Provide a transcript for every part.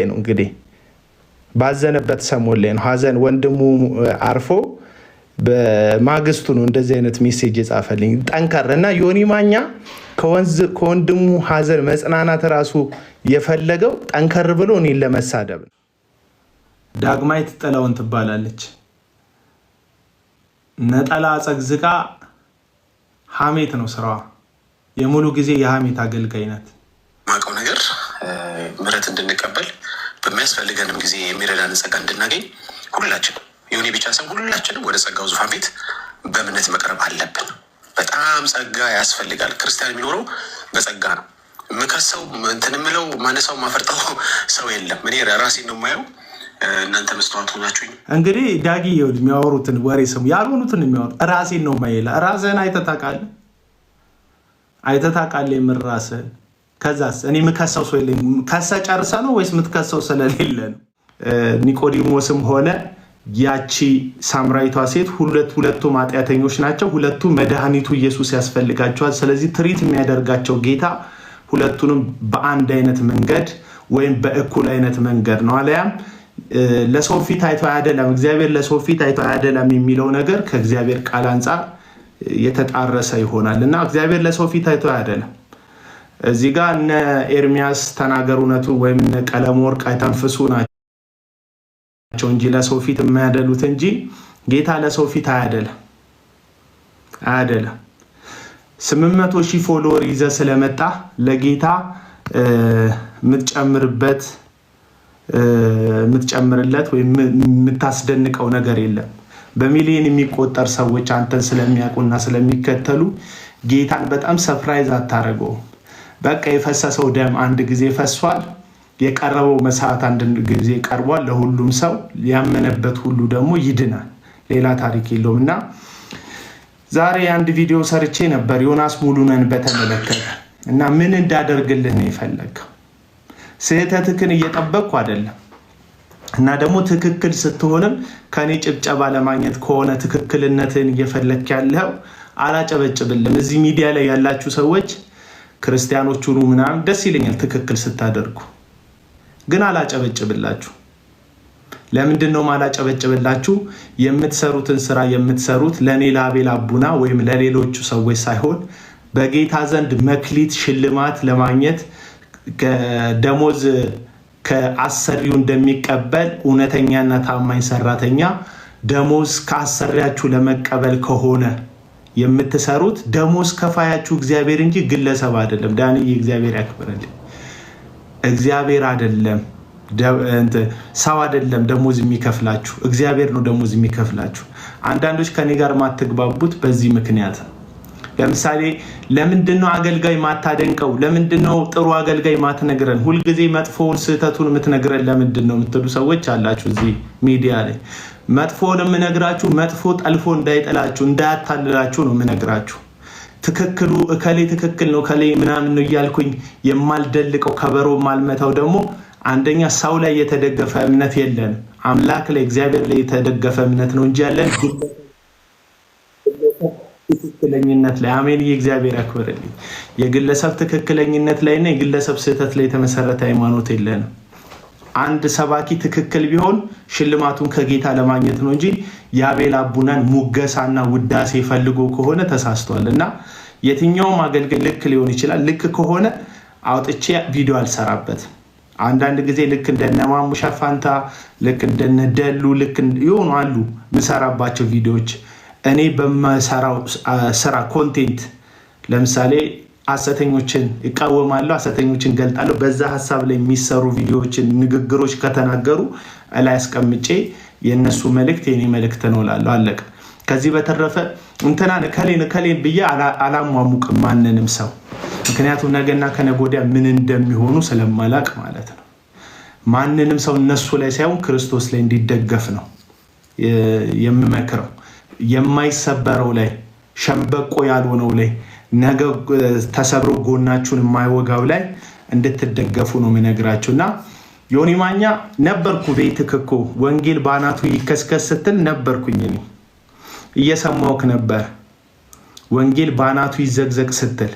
ነው እንግዲህ ባዘነበት ሰሞን ላይ ነው ሀዘን ወንድሙ አርፎ በማግስቱ ነው እንደዚህ አይነት ሜሴጅ የጻፈልኝ። ጠንከር እና ዮኒ ማኛ ከወንድሙ ሀዘን መጽናናት ራሱ የፈለገው ጠንከር ብሎ እኔን ለመሳደብ ነው። ዳግማዊት ጥላውን ትባላለች። ነጠላ አጸግዝቃ ሀሜት ነው ስራዋ። የሙሉ ጊዜ የሀሜት አገልጋይ ናት። ማቀው ነገር ምሕረት እንድንቀበል በሚያስፈልገንም ጊዜ የሚረዳን ጸጋ እንድናገኝ ሁላችንም ዮኒ ብቻ ሳይሆን ሁላችንም ወደ ጸጋው ዙፋን ቤት በእምነት መቅረብ አለብን። በጣም ጸጋ ያስፈልጋል። ክርስቲያን የሚኖረው በጸጋ ነው። የምከሰው እንትን የምለው ማነሳው ማፈርጠው ሰው የለም። እኔ ራሴን ነው የማየው። እናንተ መስተዋት ሆናችሁኝ እንግዲህ ዳጊ የሚያወሩትን ወሬ ስሙ። ያልሆኑትን የሚያወሩ ራሴን ነው የማየው። ራስህን አይተህ ታውቃለህ? የምር ራስህን። ከዛስ እኔ የምከሰው ሰው የለኝም። ከሰህ ጨርሰህ ነው ወይስ የምትከሰው ስለሌለ ነው? ኒቆዲሞስም ሆነ ያቺ ሳምራዊቷ ሴት ሁለቱም ኃጢአተኞች ናቸው። ሁለቱም መድኃኒቱ ኢየሱስ ያስፈልጋቸዋል። ስለዚህ ትሪት የሚያደርጋቸው ጌታ ሁለቱንም በአንድ አይነት መንገድ ወይም በእኩል አይነት መንገድ ነው። አለያም ለሰው ፊት አይቶ አያደላም፣ እግዚአብሔር ለሰው ፊት አይቶ አያደላም የሚለው ነገር ከእግዚአብሔር ቃል አንጻር የተጣረሰ ይሆናል እና እግዚአብሔር ለሰው ፊት አይቶ አያደላም። እዚህ ጋር እነ ኤርሚያስ ተናገር እውነቱ ወይም እነ ቀለመወርቅ አይተንፍሱ ናቸው እንጂ ለሰው ፊት የማያደሉት እንጂ ጌታ ለሰው ፊት አያደላም። 800,000 ፎሎወር ይዘህ ስለመጣ ለጌታ የምትጨምርለት ወይም የምታስደንቀው ነገር የለም። በሚሊዮን የሚቆጠር ሰዎች አንተን ስለሚያውቁና ስለሚከተሉ ጌታን በጣም ሰርፕራይዝ አታደርገውም። በቃ የፈሰሰው ደም አንድ ጊዜ ፈሷል። የቀረበው መስዋዕት አንድ ጊዜ ቀርቧል። ለሁሉም ሰው ያመነበት ሁሉ ደግሞ ይድናል። ሌላ ታሪክ የለውም እና ዛሬ አንድ ቪዲዮ ሰርቼ ነበር ዮናስ ሙሉነን በተመለከተ እና ምን እንዳደርግልህ ነው የፈለገው? ስህተትህን እየጠበቅኩ አይደለም እና ደግሞ ትክክል ስትሆንም ከኔ ጭብጨባ ለማግኘት ከሆነ ትክክልነትን እየፈለክ ያለው አላጨበጭብልም። እዚህ ሚዲያ ላይ ያላችሁ ሰዎች ክርስቲያኖች ሁኑ ምናምን ደስ ይለኛል ትክክል ስታደርጉ፣ ግን አላጨበጭብላችሁ። ለምንድን ነው ማላጨበጭብላችሁ? የምትሰሩትን ስራ የምትሰሩት ለኔ ለአቤል አቡና ወይም ለሌሎቹ ሰዎች ሳይሆን በጌታ ዘንድ መክሊት ሽልማት ለማግኘት ደሞዝ ከአሰሪው እንደሚቀበል እውነተኛና ታማኝ ሰራተኛ ደሞዝ ከአሰሪያችሁ ለመቀበል ከሆነ የምትሰሩት ደሞዝ ከፋያችሁ እግዚአብሔር እንጂ ግለሰብ አይደለም። ዳንዬ እግዚአብሔር ያክብርልኝ። እግዚአብሔር አይደለም ሰው አይደለም ደሞዝ የሚከፍላችሁ፣ እግዚአብሔር ነው ደሞዝ የሚከፍላችሁ። አንዳንዶች ከኔ ጋር ማትግባቡት በዚህ ምክንያት ነው። ለምሳሌ ለምንድነው አገልጋይ ማታደንቀው? ለምንድነው ጥሩ አገልጋይ ማትነግረን? ሁልጊዜ መጥፎውን ስህተቱን የምትነግረን ለምንድነው የምትሉ ሰዎች አላችሁ እዚህ ሚዲያ ላይ። መጥፎውን የምነግራችሁ መጥፎ ጠልፎ እንዳይጠላችሁ እንዳያታልላችሁ ነው የምነግራችሁ። ትክክሉ እከሌ ትክክል ነው ከሌ ምናምን ነው እያልኩኝ የማልደልቀው ከበሮ ማልመታው ደግሞ አንደኛ ሰው ላይ የተደገፈ እምነት የለን፣ አምላክ ላይ እግዚአብሔር ላይ የተደገፈ እምነት ነው እንጂ ያለን ትክክለኝነት ላይ አሜን። የእግዚአብሔር ያክብርልኝ። የግለሰብ ትክክለኝነት ላይና የግለሰብ ስህተት ላይ የተመሰረተ ሃይማኖት የለንም። አንድ ሰባኪ ትክክል ቢሆን ሽልማቱን ከጌታ ለማግኘት ነው እንጂ የአቤል አቡናን ሙገሳና ውዳሴ ፈልጎ ከሆነ ተሳስቷል። እና የትኛውም አገልግል ልክ ሊሆን ይችላል። ልክ ከሆነ አውጥቼ ቪዲዮ አልሰራበትም። አንዳንድ ጊዜ ልክ እንደነ ማሙሻ ፋንታ ልክ እንደነ ደሉ ልክ ይሆኑ አሉ ምሰራባቸው ቪዲዮዎች። እኔ በመሰራው ስራ ኮንቴንት ለምሳሌ ሐሰተኞችን እቃወማለሁ፣ ሐሰተኞችን ገልጣለሁ። በዛ ሐሳብ ላይ የሚሰሩ ቪዲዮዎችን ንግግሮች ከተናገሩ ላይ አስቀምጬ የነሱ መልእክት የኔ መልእክት ነው እላለሁ። አለቀ። ከዚህ በተረፈ እንተናን ከሌን ብዬ አላሟሙቅም ማንንም ሰው። ምክንያቱም ነገና ከነገ ወዲያ ምን እንደሚሆኑ ስለማላቅ ማለት ነው። ማንንም ሰው እነሱ ላይ ሳይሆን ክርስቶስ ላይ እንዲደገፍ ነው የምመክረው። የማይሰበረው ላይ ሸምበቆ ያልሆነው ላይ ነገ ተሰብሮ ጎናችሁን የማይወጋው ላይ እንድትደገፉ ነው የምነግራችሁ። እና ዮኒ ማኛ ነበርኩ ቤትክ እኮ ወንጌል ባናቱ ይከስከስ ስትል ነበርኩኝ እኔ እየሰማሁህ ነበር። ወንጌል ባናቱ ይዘግዘግ ስትል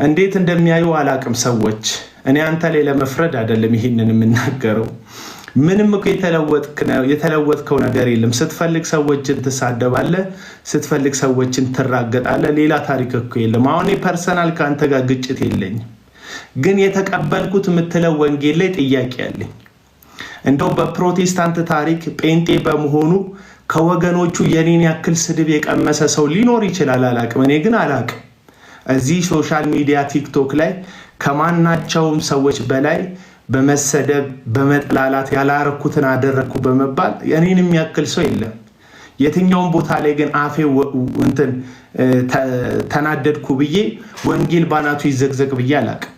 እንዴት እንደሚያዩ አላቅም ሰዎች። እኔ አንተ ላይ ለመፍረድ አይደለም ይሄንን የምናገረው። ምንም እኮ የተለወጥከው ነገር የለም። ስትፈልግ ሰዎችን ትሳደባለህ፣ ስትፈልግ ሰዎችን ትራገጣለህ። ሌላ ታሪክ እኮ የለም። አሁን ፐርሰናል ከአንተ ጋር ግጭት የለኝም፣ ግን የተቀበልኩት የምትለው ወንጌል ላይ ጥያቄ አለኝ። እንደው በፕሮቴስታንት ታሪክ ጴንጤ በመሆኑ ከወገኖቹ የኔን ያክል ስድብ የቀመሰ ሰው ሊኖር ይችላል፣ አላቅም። እኔ ግን አላቅም። እዚህ ሶሻል ሚዲያ ቲክቶክ ላይ ከማናቸውም ሰዎች በላይ በመሰደብ በመጥላላት ያላረኩትን አደረግኩ በመባል የኔን የሚያክል ሰው የለም። የትኛውም ቦታ ላይ ግን አፌ እንትን ተናደድኩ ብዬ ወንጌል ባናቱ ይዘግዘግ ብዬ አላቅም።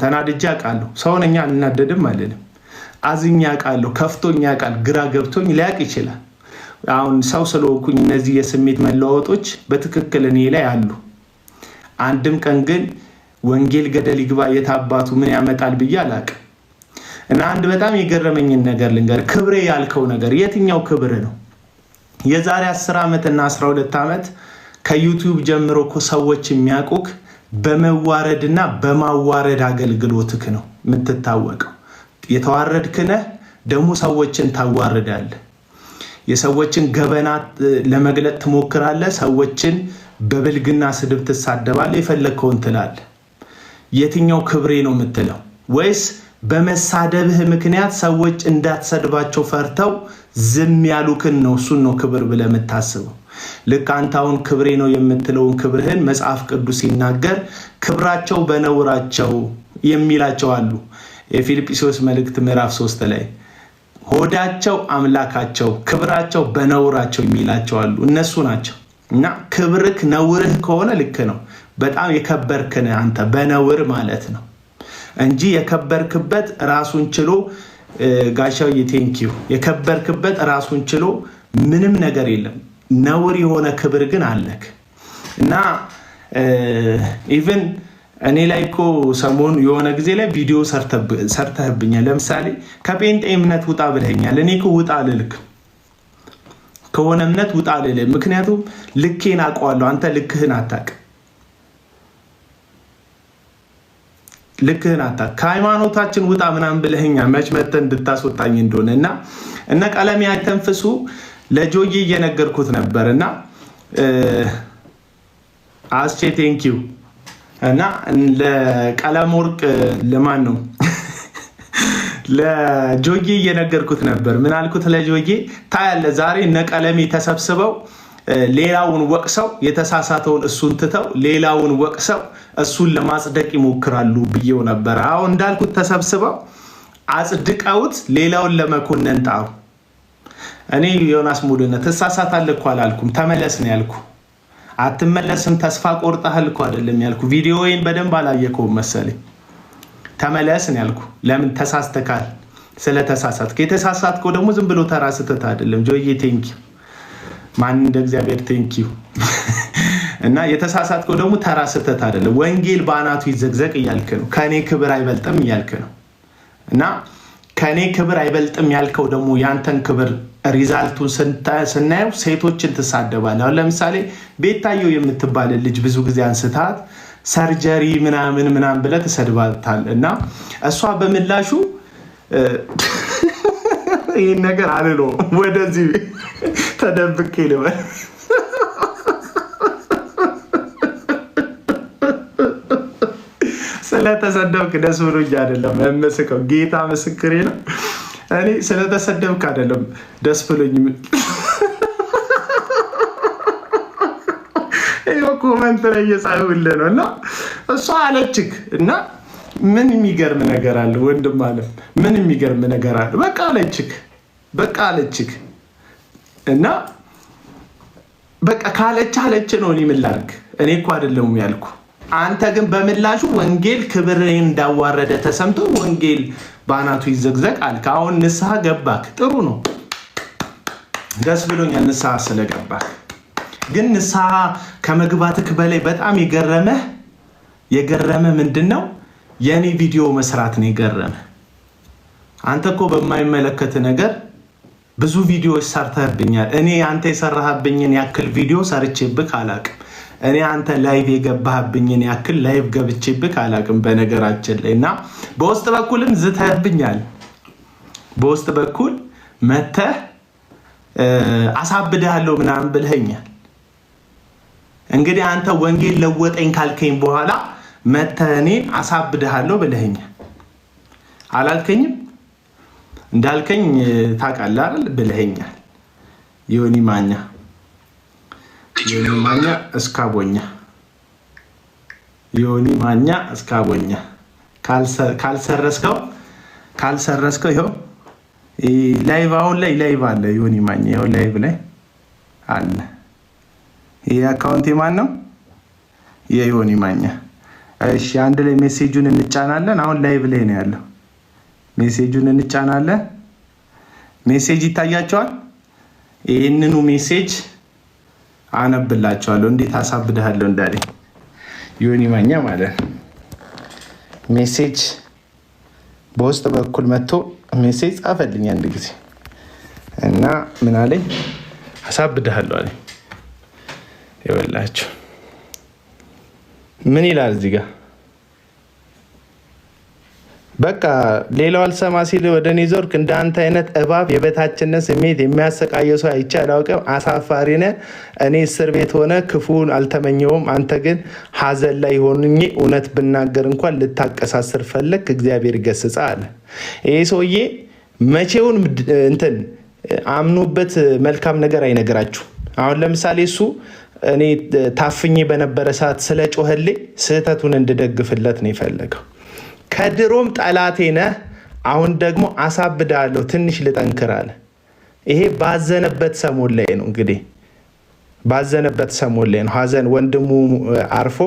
ተናድጄ አውቃለሁ። ሰውን እኛ አልናደድም አልልም። አዝኛ አውቃለሁ፣ ከፍቶኛ አውቃል፣ ግራ ገብቶኝ ሊያውቅ ይችላል። አሁን ሰው ስለሆንኩኝ እነዚህ የስሜት መለዋወጦች በትክክል እኔ ላይ አሉ። አንድም ቀን ግን ወንጌል ገደል ይግባ የታባቱ ምን ያመጣል ብዬ አላውቅም። እና አንድ በጣም የገረመኝን ነገር ልንገር። ክብሬ ያልከው ነገር የትኛው ክብር ነው? የዛሬ 10 ዓመትና 12 ዓመት ከዩቲዩብ ጀምሮ እኮ ሰዎች የሚያውቁክ በመዋረድና በማዋረድ አገልግሎትክ ነው የምትታወቀው። የተዋረድክ ነህ፣ ደግሞ ሰዎችን ታዋርዳለህ። የሰዎችን ገበና ለመግለጥ ትሞክራለህ። ሰዎችን በብልግና ስድብ ትሳደባለህ፣ የፈለግከውን ትላለህ። የትኛው ክብሬ ነው የምትለው? ወይስ በመሳደብህ ምክንያት ሰዎች እንዳትሰድባቸው ፈርተው ዝም ያሉክን ነው እሱን ነው ክብር ብለህ የምታስበው? ልክ አንተ አሁን ክብሬ ነው የምትለውን ክብርህን መጽሐፍ ቅዱስ ሲናገር ክብራቸው በነውራቸው የሚላቸው አሉ። የፊልጵስዩስ መልእክት ምዕራፍ 3 ላይ ሆዳቸው አምላካቸው ክብራቸው በነውራቸው የሚላቸው አሉ። እነሱ ናቸው። እና ክብርክ ነውርህ ከሆነ ልክ ነው፣ በጣም የከበርክነ አንተ በነውር ማለት ነው እንጂ የከበርክበት ራሱን ችሎ ጋሻው ቴንኪው የከበርክበት ራሱን ችሎ ምንም ነገር የለም። ነውር የሆነ ክብር ግን አለክ። እና ኢቭን እኔ ላይ እኮ ሰሞኑ የሆነ ጊዜ ላይ ቪዲዮ ሰርተህብኛል። ለምሳሌ ከጴንጤ እምነት ውጣ ብለኛል። እኔ እኮ ውጣ ልልክ ከሆነ እምነት ውጣ ልል፣ ምክንያቱም ልኬን አውቀዋለሁ። አንተ ልክህን አታውቅም። ከሃይማኖታችን ውጣ ምናምን ብለኸኛል። መች መተህ እንድታስወጣኝ እንደሆነ እና ቀለሜ አይተንፍሱ ለጆዬ እየነገርኩት ነበር እና አስቼ ቴንኪው እና ለቀለም ወርቅ ለማን ነው ለጆዬ እየነገርኩት ነበር። ምን አልኩት ለጆዬ? ታያለህ ዛሬ እነ ቀለሜ ተሰብስበው ሌላውን ወቅሰው የተሳሳተውን እሱን ትተው ሌላውን ወቅሰው እሱን ለማጽደቅ ይሞክራሉ ብዬው ነበር። አሁን እንዳልኩት ተሰብስበው አጽድቀውት ሌላውን ለመኮነን ጣሩ። እኔ ዮናስ ሙሉነህ ተሳሳታለህ እኮ አላልኩም፣ ተመለስ ነው ያልኩ። አትመለስም ተስፋ ቆርጠሃል እኮ አይደለም ያልኩ። ቪዲዮዬን በደንብ አላየከውም መሰለኝ። ተመለስ ነው ያልኩ። ለምን ተሳስተካል? ስለተሳሳትክ። የተሳሳትከው ደግሞ ዝም ብሎ ተራ ስህተት አይደለም። ጆዬ ቴንኪው፣ ማን እንደ እግዚአብሔር ቴንኪው። እና የተሳሳትከው ደግሞ ተራ ስህተት አይደለም። ወንጌል በአናቱ ይዘግዘቅ እያልክ ነው። ከኔ ክብር አይበልጥም እያልክ ነው። እና ከኔ ክብር አይበልጥም ያልከው ደግሞ ያንተን ክብር ሪዛልቱን ስናየው ሴቶችን ትሳደባለህ። አሁን ለምሳሌ ቤታየው የምትባል ልጅ ብዙ ጊዜ አንስታት ሰርጀሪ ምናምን ብለህ ትሰድባታለህ። እና እሷ በምላሹ ይህን ነገር አልለውም፣ ወደዚህ ተደብቄ ልበል። ስለተሰደብክ ደስ ብሎኝ አይደለም የምስቀው፣ ጌታ ምስክሬ ነው። እኔ ስለተሰደብክ አይደለም ደስ ብሎኝ። ይኸው ኮመንት ላይ እየጻፉልህ ነው። እና እሷ አለችክ እና ምን የሚገርም ነገር አለ ወንድም አለ፣ ምን የሚገርም ነገር አለ። በቃ አለችክ እና በቃ ካለች ነው። እኔ ምን ላድርግ? እኔ እኮ አይደለሁም ያልኩ። አንተ ግን በምላሹ ወንጌል ክብርን እንዳዋረደ ተሰምቶ ወንጌል በአናቱ ይዘግዘቅ አልክ። አሁን ንስሐ ገባክ፣ ጥሩ ነው፣ ደስ ብሎኛል ንስሐ ስለገባክ። ግን ንስሐ ከመግባትክ በላይ በጣም የገረመ ምንድን ነው? የኔ ቪዲዮ መስራት ነው የገረመ። አንተ እኮ በማይመለከት ነገር ብዙ ቪዲዮዎች ሰርተህብኛል። እኔ አንተ የሰራህብኝን ያክል ቪዲዮ ሰርቼብክ አላቅም። እኔ አንተ ላይቭ የገባህብኝን ያክል ላይቭ ገብቼብህ አላቅም በነገራችን ላይ እና በውስጥ በኩልም ዝተህብኛል። በውስጥ በኩል መተህ አሳብድሃለሁ ምናምን ብለኸኛል። እንግዲህ አንተ ወንጌል ለወጠኝ ካልከኝ በኋላ መተህ እኔን አሳብድሃለሁ ብለኸኛል። አላልከኝም? እንዳልከኝ ታውቃለህ አይደል? ብለኸኛል። ዮኒ ማኛ እስካቦኛ ዮኒ ማኛ እስካቦኛ ካልሰረስከው ይኸው ላይቭ አሁን ላይ ላይቭ አለ። ዮኒ ማኛ ይኸው ላይቭ ላይ አለ። ይሄ አካውንት ማን ነው? የዮኒ ማኛ። እሺ አንድ ላይ ሜሴጁን እንጫናለን። አሁን ላይቭ ላይ ነው ያለው። ሜሴጁን እንጫናለን። ሜሴጅ ይታያቸዋል። ይህንኑ ሜሴጅ አነብላቸዋለሁ። እንዴት አሳብድሃለሁ እንዳለኝ ዮኒ ማኛ ማለት ነው። ሜሴጅ በውስጥ በኩል መጥቶ ሜሴጅ ጻፈልኝ አንድ ጊዜ እና ምን አለኝ? አሳብድሃለሁ አለኝ። ይኸውላችሁ ምን ይላል እዚህ ጋር? በቃ ሌላው አልሰማ ሲል ወደ እኔ ዞርክ። እንዳንተ አይነት እባብ የበታችነት ስሜት የሚያሰቃየው ሰው አይቼ አላውቅም። አሳፋሪ ነህ። እኔ እስር ቤት ሆነ ክፉን አልተመኘውም። አንተ ግን ሀዘን ላይ ሆኜ እውነት ብናገር እንኳን ልታቀሳስር ፈለግ። እግዚአብሔር ይገስጻ አለ። ይሄ ሰውዬ መቼውን እንትን አምኖበት መልካም ነገር አይነግራችሁ። አሁን ለምሳሌ እሱ እኔ ታፍኜ በነበረ ሰዓት ስለ ጮኸልኝ ስህተቱን እንድደግፍለት ነው የፈለገው። ከድሮም ጠላቴ ነህ፣ አሁን ደግሞ አሳብዳለሁ፣ ትንሽ ልጠንክር አለ። ይሄ ባዘነበት ሰሞን ላይ ነው እንግዲህ ባዘነበት ሰሞን ላይ ነው። ሀዘን ወንድሙ አርፎ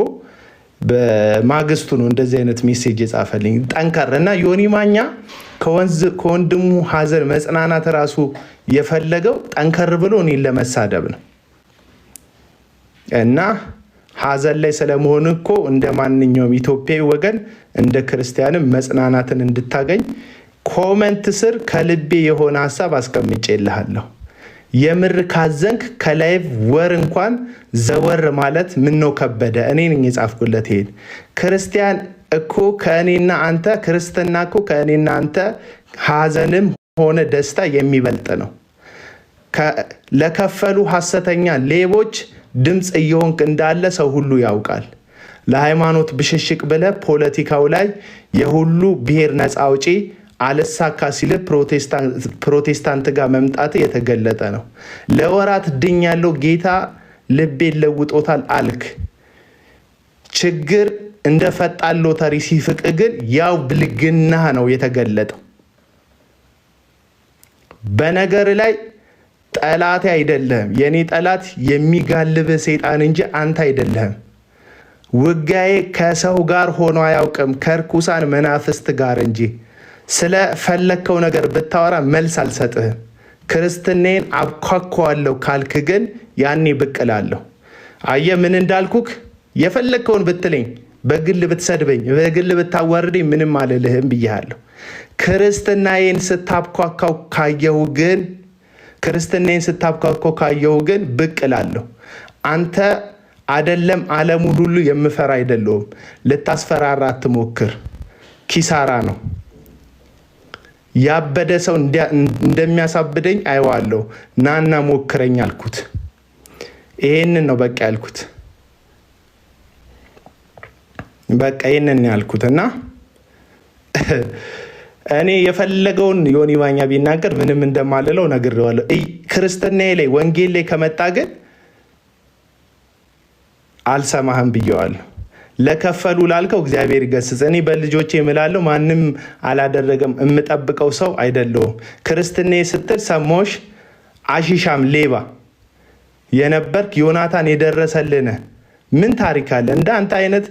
በማግስቱ ነው እንደዚህ አይነት ሜሴጅ የጻፈልኝ። ጠንከር እና ዮኒ ማኛ ከወንድሙ ሀዘን መጽናናት ራሱ የፈለገው ጠንከር ብሎ እኔን ለመሳደብ ነው። እና ሀዘን ላይ ስለመሆን እኮ እንደ ማንኛውም ኢትዮጵያዊ ወገን እንደ ክርስቲያንም መጽናናትን እንድታገኝ ኮመንት ስር ከልቤ የሆነ ሀሳብ አስቀምጬልሃለሁ። የምር ካዘንክ ከላይቭ ወር እንኳን ዘወር ማለት ምነው ከበደ። እኔ ነኝ የጻፍኩለት። ይሄን ክርስቲያን እኮ ከእኔና አንተ ክርስትና እኮ ከእኔና አንተ ሀዘንም ሆነ ደስታ የሚበልጥ ነው። ለከፈሉ ሐሰተኛ ሌቦች ድምፅ እየሆንክ እንዳለ ሰው ሁሉ ያውቃል። ለሃይማኖት ብሽሽቅ ብለ ፖለቲካው ላይ የሁሉ ብሔር ነፃ አውጪ አለሳካ ሲል ፕሮቴስታንት ጋር መምጣት የተገለጠ ነው። ለወራት ድኝ ያለው ጌታ ልቤን ለውጦታል አልክ። ችግር እንደ ፈጣን ሎተሪ ሲፍቅ ግን ያው ብልግና ነው የተገለጠው። በነገር ላይ ጠላቴ አይደለህም። የኔ ጠላት የሚጋልብ ሰይጣን እንጂ አንተ አይደለህም። ውጋዬ ከሰው ጋር ሆኖ አያውቅም ከርኩሳን መናፍስት ጋር እንጂ። ስለፈለከው ነገር ብታወራ መልስ አልሰጥህም። ክርስትናዬን አብኳኳዋለሁ ካልክ ግን ያኔ ብቅላለሁ። አየህ ምን እንዳልኩክ? የፈለከውን ብትለኝ፣ በግል ብትሰድበኝ፣ በግል ብታዋርደኝ ምንም አልልህም ብያለሁ። ክርስትናዬን ስታብኳካው ካየሁ ግን ብቅላለሁ። አንተ አደለም ዓለሙን ሁሉ የምፈራ አይደለሁም። ልታስፈራራ አትሞክር፣ ኪሳራ ነው። ያበደ ሰው እንደሚያሳብደኝ አይዋለሁ። ናና ሞክረኝ አልኩት። ይሄንን ነው በቃ ያልኩት። በቃ ይሄንን ያልኩትና እኔ የፈለገውን ዮኒ ማኛ ቢናገር ምንም እንደማልለው ነግሬዋለሁ። ክርስትናዬ ላይ ወንጌል ላይ ከመጣ ግን አልሰማህም ብየዋለሁ። ለከፈሉ ላልከው እግዚአብሔር ይገስጽ። እኔ በልጆቼ እምላለሁ ማንም አላደረገም። የምጠብቀው ሰው አይደለሁም። ክርስትናዬ ስትል ሰሞሽ አሺሻም ሌባ የነበርክ ዮናታን የደረሰልነ ምን ታሪክ አለ? እንደ አንተ አይነት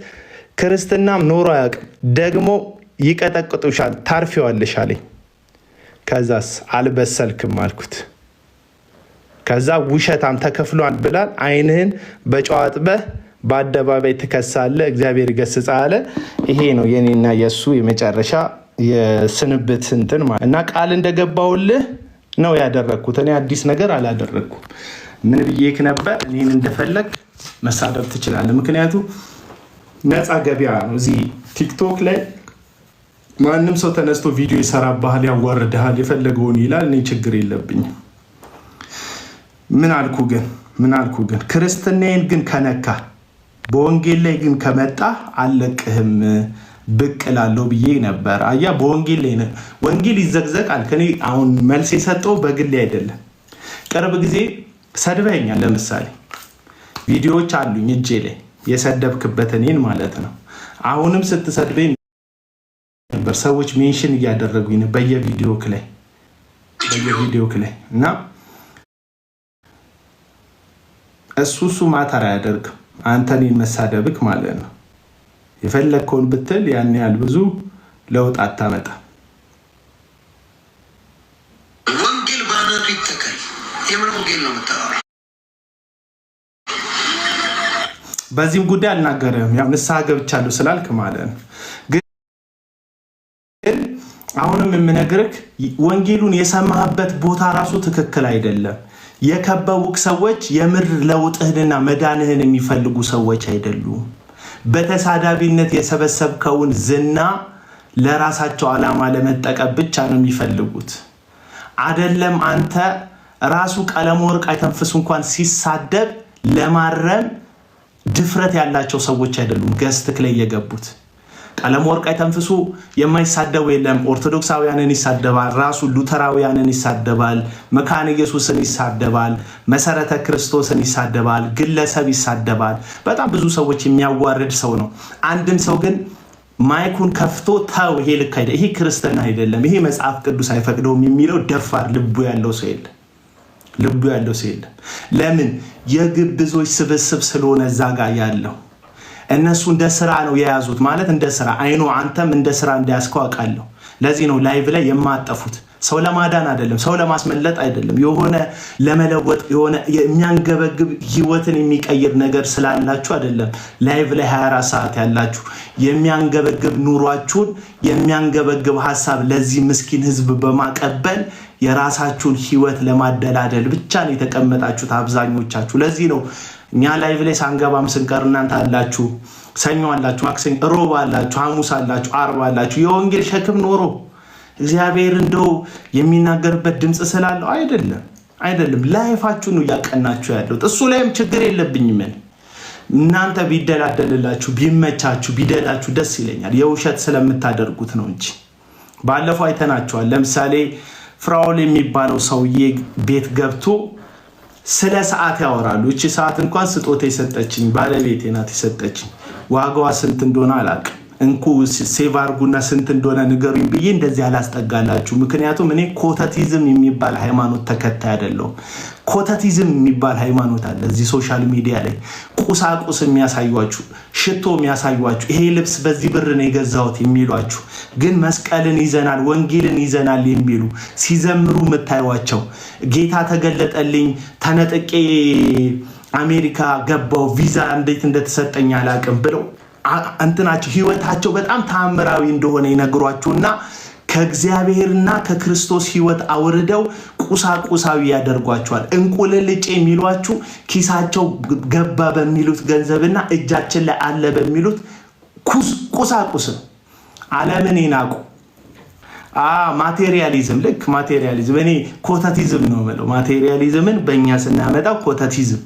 ክርስትናም ኖሮ አያውቅም። ደግሞ ይቀጠቅጡሻል፣ ታርፊዋለሽ አለኝ። ከዛስ አልበሰልክም አልኩት። ከዛ ውሸታም ተከፍሏል ብላል አይንህን በጨዋጥበህ በአደባባይ ትከሳለህ፣ እግዚአብሔር ይገስጽ አለ። ይሄ ነው የኔና የሱ የመጨረሻ የስንብት እንትን ማለት እና ቃል እንደገባውልህ ነው ያደረግኩት። እኔ አዲስ ነገር አላደረግኩም። ምን ብዬክ ነበር? እኔን እንደፈለግ መሳደብ ትችላለህ። ምክንያቱም ነፃ ገበያ ነው። እዚህ ቲክቶክ ላይ ማንም ሰው ተነስቶ ቪዲዮ ይሰራብሃል፣ ያዋርድሃል፣ የፈለገውን ይላል። እኔ ችግር የለብኝም። ምን አልኩ ግን ክርስትናዬን ግን ከነካ በወንጌል ላይ ግን ከመጣ አልለቅህም ብቅ እላለሁ ብዬ ነበር። አያ በወንጌል ላይ ነው። ወንጌል ይዘግዘቃል። ከኔ አሁን መልስ የሰጠው በግል አይደለም። ቅርብ ጊዜ ሰድበኛል። ለምሳሌ ቪዲዮዎች አሉኝ እጄ ላይ የሰደብክበት እኔን ማለት ነው። አሁንም ስትሰድበኝ ነበር ሰዎች ሜንሽን እያደረጉኝ ነው በየቪዲዮክ ላይ እና እሱ ማተር አያደርግም። አንተ እኔን መሳደብክ ማለት ነው። የፈለግከውን ብትል ያን ያህል ብዙ ለውጥ አታመጣ። ወንጌል ባናቱ ይተካል። የምን ወንጌል ነው የምታወራው? በዚህም ጉዳይ አልናገርም። ያው ንስሐ ገብቻለሁ ስላልክ ማለት ነው። ግን አሁንም የምነግርህ ወንጌሉን የሰማህበት ቦታ ራሱ ትክክል አይደለም። የከበቡክ ሰዎች የምር ለውጥህንና መዳንህን የሚፈልጉ ሰዎች አይደሉም። በተሳዳቢነት የሰበሰብከውን ዝና ለራሳቸው ዓላማ ለመጠቀም ብቻ ነው የሚፈልጉት። አይደለም አንተ ራሱ ቀለመወርቅ አይተንፍሱ እንኳን ሲሳደብ ለማረም ድፍረት ያላቸው ሰዎች አይደሉም ገስትክ ላይ የገቡት። ቀለመወርቅ አይተንፍሱ የማይሳደቡ የለም። ኦርቶዶክሳውያንን ይሳደባል፣ ራሱ ሉተራውያንን ይሳደባል፣ መካነ ኢየሱስን ይሳደባል፣ መሰረተ ክርስቶስን ይሳደባል፣ ግለሰብ ይሳደባል። በጣም ብዙ ሰዎች የሚያዋርድ ሰው ነው። አንድም ሰው ግን ማይኩን ከፍቶ ተው ይሄ ልክ አይደለም፣ ይሄ ክርስትና አይደለም፣ ይሄ መጽሐፍ ቅዱስ አይፈቅደውም የሚለው ደፋር ልቡ ያለው ሰው የለም። ለምን? የግብዞች ስብስብ ስለሆነ እዛ ጋር ያለው እነሱ እንደ ስራ ነው የያዙት። ማለት እንደ ስራ አይኖ አንተም እንደ ስራ እንዲያስከው አውቃለሁ። ለዚህ ነው ላይቭ ላይ የማጠፉት። ሰው ለማዳን አይደለም፣ ሰው ለማስመለጥ አይደለም። የሆነ ለመለወጥ የሆነ የሚያንገበግብ ህይወትን የሚቀይር ነገር ስላላችሁ አይደለም ላይቭ ላይ 24 ሰዓት ያላችሁ። የሚያንገበግብ ኑሯችሁን የሚያንገበግብ ሐሳብ ለዚህ ምስኪን ህዝብ በማቀበል የራሳችሁን ህይወት ለማደላደል ብቻ ነው የተቀመጣችሁት አብዛኞቻችሁ። ለዚህ ነው እኛ ላይቭ ላይ ሳንገባም ስንቀር እናንተ አላችሁ፣ ሰኞ አላችሁ፣ ማክሰኞ ሮብ አላችሁ፣ ሐሙስ አላችሁ፣ አርብ አላችሁ። የወንጌል ሸክም ኖሮ እግዚአብሔር እንደው የሚናገርበት ድምፅ ስላለው አይደለም። ላይፋችሁ ነው እያቀናችሁ ያለው። እሱ ላይም ችግር የለብኝም። እናንተ ቢደላደልላችሁ ቢመቻችሁ ቢደላችሁ ደስ ይለኛል። የውሸት ስለምታደርጉት ነው እንጂ ባለፈው አይተናችኋል። ለምሳሌ ፍራኦል የሚባለው ሰውዬ ቤት ገብቶ ስለ ሰዓት ያወራሉ። እቺ ሰዓት እንኳን ስጦታ የሰጠችኝ ባለቤቴ ናት የሰጠችኝ። ዋጋዋ ስንት እንደሆነ አላውቅም። እንኩ ሴቭ አድርጉና ስንት እንደሆነ ንገሩኝ ብዬ እንደዚህ አላስጠጋላችሁ። ምክንያቱም እኔ ኮተቲዝም የሚባል ሃይማኖት ተከታይ አይደለሁም። ኮተቲዝም የሚባል ሃይማኖት አለ እዚህ ሶሻል ሚዲያ ላይ ቁሳቁስ የሚያሳዩአችሁ፣ ሽቶ የሚያሳዩአችሁ፣ ይሄ ልብስ በዚህ ብር ነው የገዛሁት የሚሏችሁ፣ ግን መስቀልን ይዘናል ወንጌልን ይዘናል የሚሉ ሲዘምሩ የምታዩዋቸው ጌታ ተገለጠልኝ፣ ተነጥቄ አሜሪካ ገባው፣ ቪዛ እንዴት እንደተሰጠኝ አላውቅም ብለው እንትናቸው ህይወታቸው በጣም ተአምራዊ እንደሆነ ይነግሯችሁና ከእግዚአብሔርና ከክርስቶስ ህይወት አውርደው ቁሳቁሳዊ ያደርጓቸዋል። እንቁልልጭ የሚሏችሁ ኪሳቸው ገባ በሚሉት ገንዘብና እጃችን ላይ አለ በሚሉት ቁሳቁስ ነው። ዓለምን ይናቁ። ማቴሪያሊዝም፣ ልክ ማቴሪያሊዝም። እኔ ኮተቲዝም ነው የምለው። ማቴሪያሊዝምን በእኛ ስናመጣው ኮተቲዝም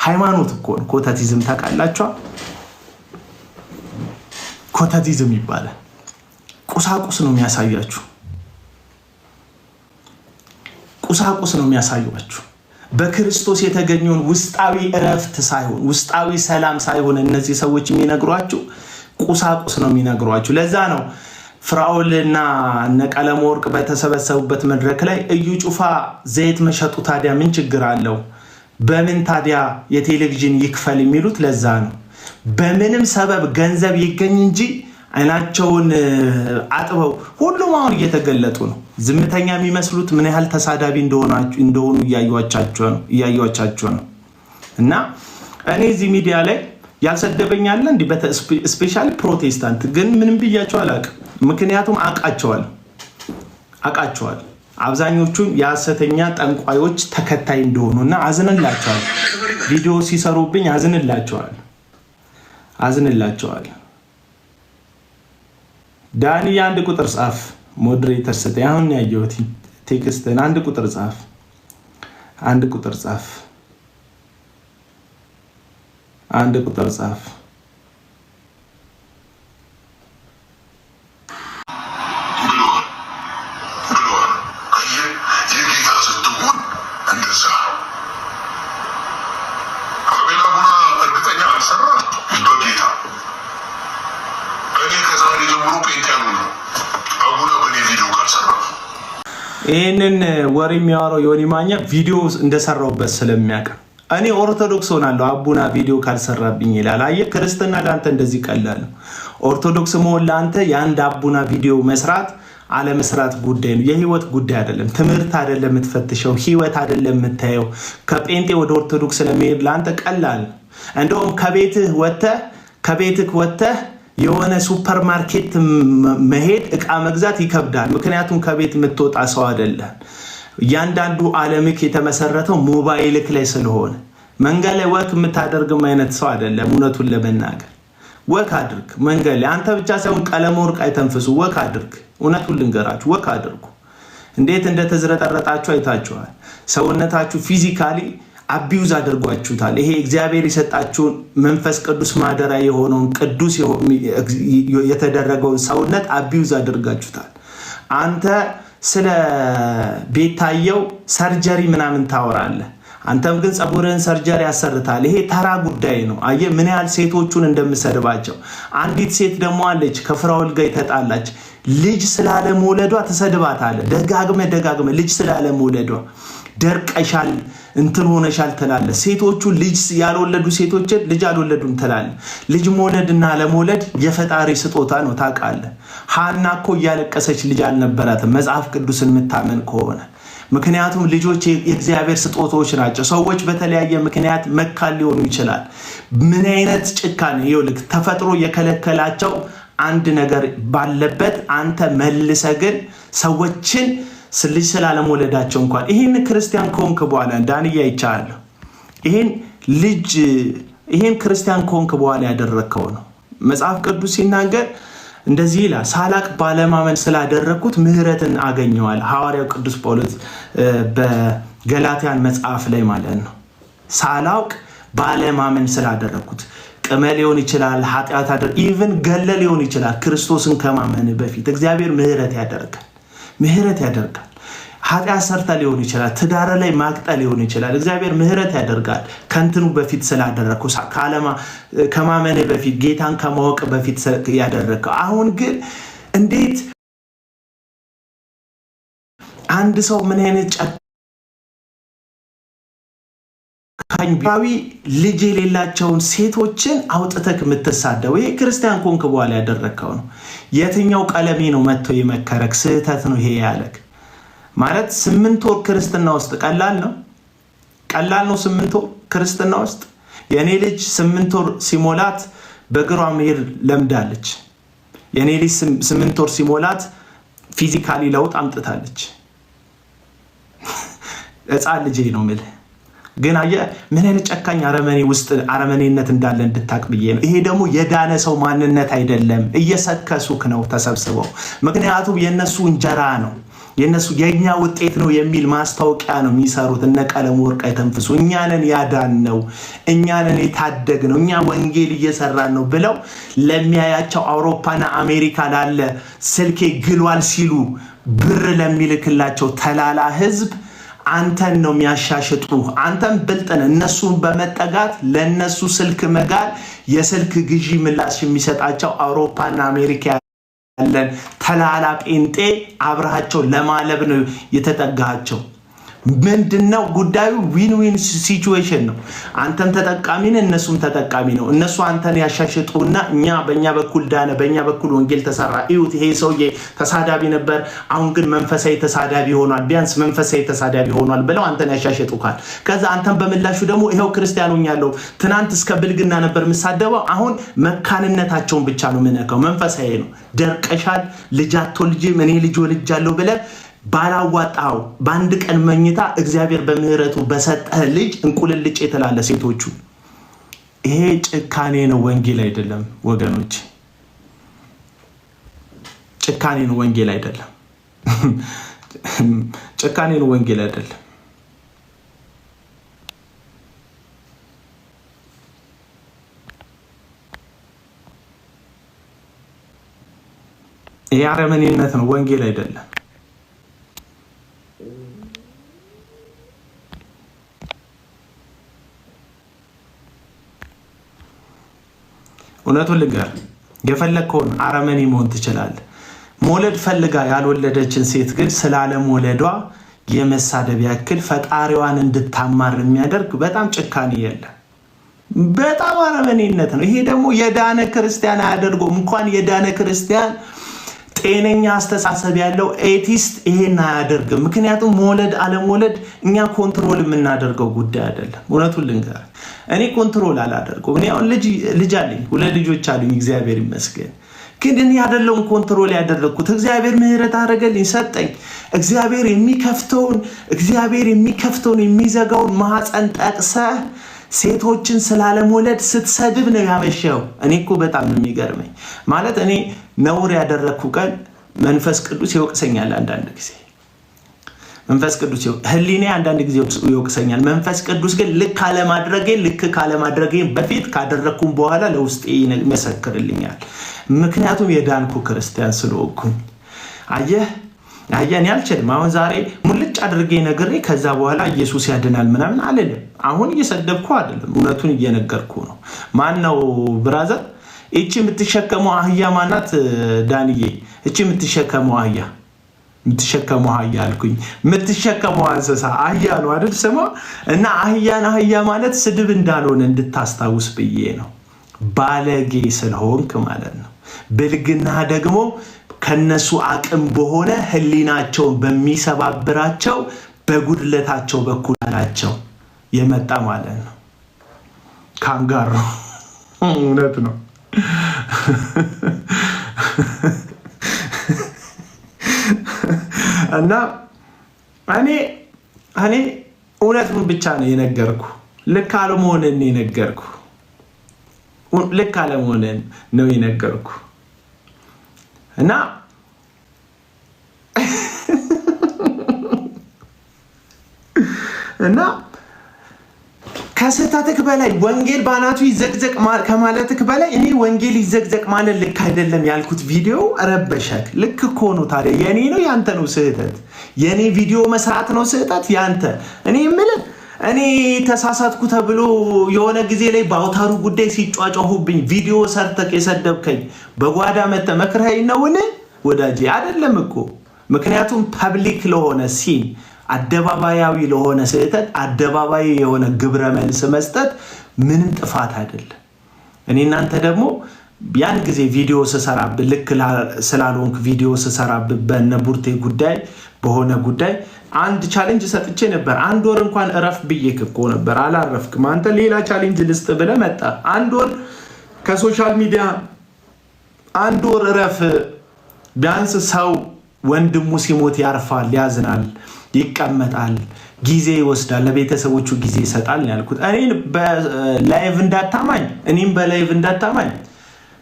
ሃይማኖት እኮ ነው። ኮተቲዝም ታውቃላችኋል? ኮተቲዝም ይባላል። ቁሳቁስ ነው የሚያሳያችሁ። ቁሳቁስ ነው የሚያሳዩአችሁ። በክርስቶስ የተገኘውን ውስጣዊ እረፍት ሳይሆን ውስጣዊ ሰላም ሳይሆን እነዚህ ሰዎች የሚነግሯችሁ ቁሳቁስ ነው የሚነግሯችሁ። ለዛ ነው ፍራኦልና እነ ቀለመወርቅ በተሰበሰቡበት መድረክ ላይ እዩ ጩፋ ዘይት መሸጡ ታዲያ ምን ችግር አለው? በምን ታዲያ የቴሌቪዥን ይክፈል የሚሉት ለዛ ነው። በምንም ሰበብ ገንዘብ ይገኝ እንጂ አይናቸውን አጥበው ሁሉም አሁን እየተገለጡ ነው። ዝምተኛ የሚመስሉት ምን ያህል ተሳዳቢ እንደሆኑ እያዩዋቻቸው ነው። እና እኔ እዚህ ሚዲያ ላይ ያልሰደበኝ አለ እንዲህ ስፔሻሊ ፕሮቴስታንት ግን ምንም ብያቸው አላውቅም። ምክንያቱም አውቃቸዋል። አብዛኞቹ የሐሰተኛ ጠንቋዮች ተከታይ እንደሆኑና አዝንላቸዋል። ቪዲዮ ሲሰሩብኝ አዝንላቸዋል። ዳኒ አንድ ቁጥር ጻፍ። ሞዴሬተር ሰጠኝ። አሁን ያየሁት ቴክስትን አንድ ቁጥር ጻፍ። አንድ ቁጥር ጻፍ። ይህንን ወሬ የሚያወራው ዮኒ ማኛ ቪዲዮ እንደሰራውበት ስለሚያውቅ እኔ ኦርቶዶክስ ሆናለሁ አቡና ቪዲዮ ካልሰራብኝ ይላል። አየህ ክርስትና ለአንተ እንደዚህ ቀላል ነው። ኦርቶዶክስ መሆን ለአንተ የአንድ አቡና ቪዲዮ መስራት አለመስራት ጉዳይ ነው። የህይወት ጉዳይ አይደለም። ትምህርት አይደለም የምትፈትሸው፣ ህይወት አይደለም የምታየው። ከጴንጤ ወደ ኦርቶዶክስ ለመሄድ ለአንተ ቀላል። እንደውም ከቤትህ ወጥተህ የሆነ ሱፐር ማርኬት መሄድ እቃ መግዛት ይከብዳል። ምክንያቱም ከቤት የምትወጣ ሰው አይደለም። እያንዳንዱ ዓለምክ የተመሰረተው ሞባይልክ ላይ ስለሆነ መንገድ ላይ ወክ የምታደርግም አይነት ሰው አይደለም። እውነቱን ለመናገር ወክ አድርግ መንገድ ላይ። አንተ ብቻ ሳይሆን ቀለም ወርቅ አይተንፍሱ፣ ወክ አድርግ። እውነቱን ልንገራችሁ፣ ወክ አድርጉ። እንዴት እንደተዝረጠረጣችሁ አይታችኋል። ሰውነታችሁ ፊዚካሊ አቢዩዝ አድርጓችሁታል። ይሄ እግዚአብሔር የሰጣችሁን መንፈስ ቅዱስ ማደሪያ የሆነውን ቅዱስ የተደረገውን ሰውነት አቢዩዝ አድርጋችሁታል። አንተ ስለ ቤታየው ሰርጀሪ ምናምን ታወራለህ። አንተም ግን ጸጉርህን ሰርጀሪ ያሰርታል። ይሄ ተራ ጉዳይ ነው። አየህ ምን ያህል ሴቶቹን እንደምሰድባቸው። አንዲት ሴት ደግሞ አለች ከፍራውል ጋር የተጣላች ልጅ ስላለመውለዷ ትሰድባታለህ። ደጋግመ ልጅ ስላለመውለዷ ደርቀሻል እንትን ሆነሻል ትላለህ። ሴቶቹ ልጅ ያልወለዱ ሴቶችን ልጅ አልወለዱም ትላለህ። ልጅ መውለድና ለመውለድ የፈጣሪ ስጦታ ነው ታውቃለህ። ሐና እኮ እያለቀሰች ልጅ አልነበራትም መጽሐፍ ቅዱስን የምታመን ከሆነ። ምክንያቱም ልጆች የእግዚአብሔር ስጦታዎች ናቸው። ሰዎች በተለያየ ምክንያት መካን ሊሆኑ ይችላል። ምን አይነት ጭካኔ! ይኸውልህ ተፈጥሮ የከለከላቸው አንድ ነገር ባለበት አንተ መልሰ ግን ሰዎችን ልጅ ስላለመውለዳቸው እንኳን ይህን ክርስቲያን ከሆንክ በኋላ ዳንያ ይቻለሁ ይህን ክርስቲያን ከሆንክ በኋላ ያደረግከው ነው። መጽሐፍ ቅዱስ ሲናገር እንደዚህ ይላል፣ ሳላቅ ባለማመን ስላደረግኩት ምህረትን አገኘዋል። ሐዋርያው ቅዱስ ጳውሎስ በገላትያን መጽሐፍ ላይ ማለት ነው። ሳላውቅ ባለማመን ስላደረግኩት ቅመ ሊሆን ይችላል፣ ኃጢአት ኢቭን ገለ ሊሆን ይችላል። ክርስቶስን ከማመን በፊት እግዚአብሔር ምህረት ያደርጋል። ኃጢአት ሰርተ ሊሆን ይችላል፣ ትዳር ላይ ማቅጠ ሊሆን ይችላል። እግዚአብሔር ምህረት ያደርጋል ከንትኑ በፊት ስላደረግከው፣ ከማመን በፊት ጌታን ከማወቅ በፊት ያደረግከው። አሁን ግን እንዴት አንድ ሰው ምን አይነት ጨካኝ ልጅ የሌላቸውን ሴቶችን አውጥተክ የምትሳደው? ይሄ ክርስቲያን ኮንክ በኋላ ያደረግከው ነው። የትኛው ቀለሜ ነው መጥቶ የመከረክ? ስህተት ነው ይሄ ያለክ ማለት 8 ወር ክርስትና ውስጥ ቀላል ነው 8 ወር ክርስትና ውስጥ። የኔ ልጅ 8 ወር ሲሞላት በእግሯ መሄድ ለምዳለች። የኔ ልጅ 8 ወር ሲሞላት ፊዚካሊ ለውጥ አምጥታለች። ሕፃን ልጅ ነው የምልህ። ግን አየህ ምን አይነት ጨካኝ አረመኔነት እንዳለ እንድታቅ ብዬ ነው። ይሄ ደግሞ የዳነ ሰው ማንነት አይደለም። እየሰከሱክ ነው ተሰብስበው። ምክንያቱም የነሱ እንጀራ ነው የኛ ውጤት ነው የሚል ማስታወቂያ ነው የሚሰሩት። እነ ቀለም ወርቅ አይተንፍሱ። እኛንን ያዳን ነው እኛንን የታደግ ነው እኛ ወንጌል እየሰራን ነው ብለው ለሚያያቸው አውሮፓና አሜሪካ ላለ ስልኬ ግሏል ሲሉ ብር ለሚልክላቸው ተላላ ህዝብ አንተን ነው የሚያሻሽጡ። አንተን ብልጥን እነሱን በመጠጋት ለነሱ ስልክ መጋል የስልክ ግዢ ምላሽ የሚሰጣቸው አውሮፓና አሜሪካ ያለን ተላላ ጴንጤ አብራቸው ለማለብ ነው የተጠጋቸው። ምንድነው ጉዳዩ? ዊን ዊን ሲቹዌሽን ነው። አንተም ተጠቃሚ ነህ፣ እነሱም ተጠቃሚ ነው። እነሱ አንተን ያሻሽጡና እኛ በእኛ በኩል ዳነ፣ በእኛ በኩል ወንጌል ተሰራ። እዩት ይሄ ሰውዬ ተሳዳቢ ነበር፣ አሁን ግን መንፈሳዊ ተሳዳቢ ሆኗል፣ ቢያንስ መንፈሳዊ ተሳዳቢ ሆኗል ብለው አንተን ያሻሽጡካል። ከዛ አንተም በምላሹ ደግሞ ይሄው ክርስቲያን ሆኛለሁ፣ ትናንት እስከ ብልግና ነበር የምሳደበው፣ አሁን መካንነታቸውን ብቻ ነው የምነካው። መንፈሳዊ ነው። ደርቀሻል፣ ልጅ አትወልጂም፣ እኔ ልጅ ወልጃለሁ ብለህ ባላዋጣው በአንድ ቀን መኝታ እግዚአብሔር በምህረቱ በሰጠህ ልጅ እንቁልልጭ የተላለ ሴቶቹ። ይሄ ጭካኔ ነው፣ ወንጌል አይደለም ወገኖች። ጭካኔ ነው፣ ወንጌል አይደለም። ጭካኔ ነው፣ ወንጌል አይደለም። ይሄ አረመኔነት ነው፣ ወንጌል አይደለም። እውነቱን ልንገር፣ የፈለግከውን አረመኔ መሆን ትችላለህ። መውለድ ፈልጋ ያልወለደችን ሴት ግን ስላለመውለዷ የመሳደብ ያክል ፈጣሪዋን እንድታማር የሚያደርግ በጣም ጭካኔ የለም። በጣም አረመኔነት ነው። ይሄ ደግሞ የዳነ ክርስቲያን አያደርገውም። እንኳን የዳነ ክርስቲያን ጤነኛ አስተሳሰብ ያለው ኤቲስት ይሄን አያደርግም። ምክንያቱም መውለድ አለመውለድ እኛ ኮንትሮል የምናደርገው ጉዳይ አይደለም። እውነቱን ልንገር፣ እኔ ኮንትሮል አላደርገው። እኔ አሁን ልጅ አለኝ፣ 2 ልጆች አሉኝ፣ እግዚአብሔር ይመስገን። ግን እኔ አይደለሁም ኮንትሮል ያደረግኩት። እግዚአብሔር ምህረት አደረገልኝ፣ ሰጠኝ። እግዚአብሔር የሚከፍተውን የሚዘጋውን ማህፀን ጠቅሰህ ሴቶችን ስላለመውለድ ስትሰድብ ነው ያመሸው። እኔ እኮ በጣም ነው የሚገርመኝ። ማለት እኔ ነውር ያደረግኩ ቀን መንፈስ ቅዱስ ይወቅሰኛል። አንዳንድ ጊዜ መንፈስ ቅዱስ ህሊኔ አንዳንድ ጊዜ ይወቅሰኛል። መንፈስ ቅዱስ ግን ልክ ካለማድረጌ በፊት ካደረግኩም በኋላ ለውስጤ ይመሰክርልኛል። ምክንያቱም የዳንኩ ክርስቲያን ስለሆንኩኝ። አየህ እኔ አልችልም። አሁን ዛሬ ሙልጭ አድርጌ ነግሬ ከዛ በኋላ ኢየሱስ ያድናል ምናምን አልልም። አሁን እየሰደብኩ አይደለም፣ እውነቱን እየነገርኩ ነው። ማን ነው ብራዘር? እቺ የምትሸከመው አህያ ማናት? ዳንዬ እቺ የምትሸከመው አህያ አልኩኝ። የምትሸከመው እንስሳ አህያ ነው አይደል ስሟ? እና አህያ ማለት ስድብ እንዳልሆነ እንድታስታውስ ብዬ ነው። ባለጌ ስለሆንክ ማለት ነው። ብልግና ደግሞ ከነሱ አቅም በሆነ ህሊናቸውን በሚሰባብራቸው በጉድለታቸው በኩል ናቸው የመጣ ማለት ነው። ካንጋሮ እውነት ነው። እና እኔ እውነቱን ብቻ ነው የነገርኩ። ልክ አለመሆንን የነገርኩ ልክ አለመሆንን ነው የነገርኩ። እና ከስህተትክ በላይ ወንጌል ባናቱ ይዘግዘቅ ከማለትክ በላይ እኔ ወንጌል ይዘግዘቅ ማለት ልክ አይደለም ያልኩት ቪዲዮ ረበሸክ። ልክ እኮ ነው። ታዲያ የኔ ነው ያንተ ነው ስህተት? የኔ ቪዲዮ መስራት ነው ስህተት ያንተ? እኔ የምልህ እኔ ተሳሳትኩ ተብሎ የሆነ ጊዜ ላይ በአውታሩ ጉዳይ ሲጫጫሁብኝ ቪዲዮ ሰርተክ የሰደብከኝ በጓዳ መተህ መክረኸኝ ነውን? ወዳጄ አይደለም እኮ። ምክንያቱም ፐብሊክ ለሆነ ሲን አደባባያዊ ለሆነ ስህተት አደባባይ የሆነ ግብረ መልስ መስጠት ምንም ጥፋት አይደለም። እኔ እናንተ ደግሞ ያን ጊዜ ቪዲዮ ስሰራብህ ልክ ስላልሆንክ ቪዲዮ ስሰራብህ በነቡርቴ ጉዳይ በሆነ ጉዳይ አንድ ቻሌንጅ ሰጥቼ ነበር። 1 ወር እንኳን እረፍ ብዬክ እኮ ነበር፣ አላረፍክም። አንተ ሌላ ቻሌንጅ ልስጥ ብለህ መጣ። 1 ወር ከሶሻል ሚዲያ 1 ወር እረፍ። ቢያንስ ሰው ወንድሙ ሲሞት ያርፋል፣ ያዝናል፣ ይቀመጣል፣ ጊዜ ይወስዳል፣ ለቤተሰቦቹ ጊዜ ይሰጣል ያልኩት። እኔም በላይቭ እንዳታማኝ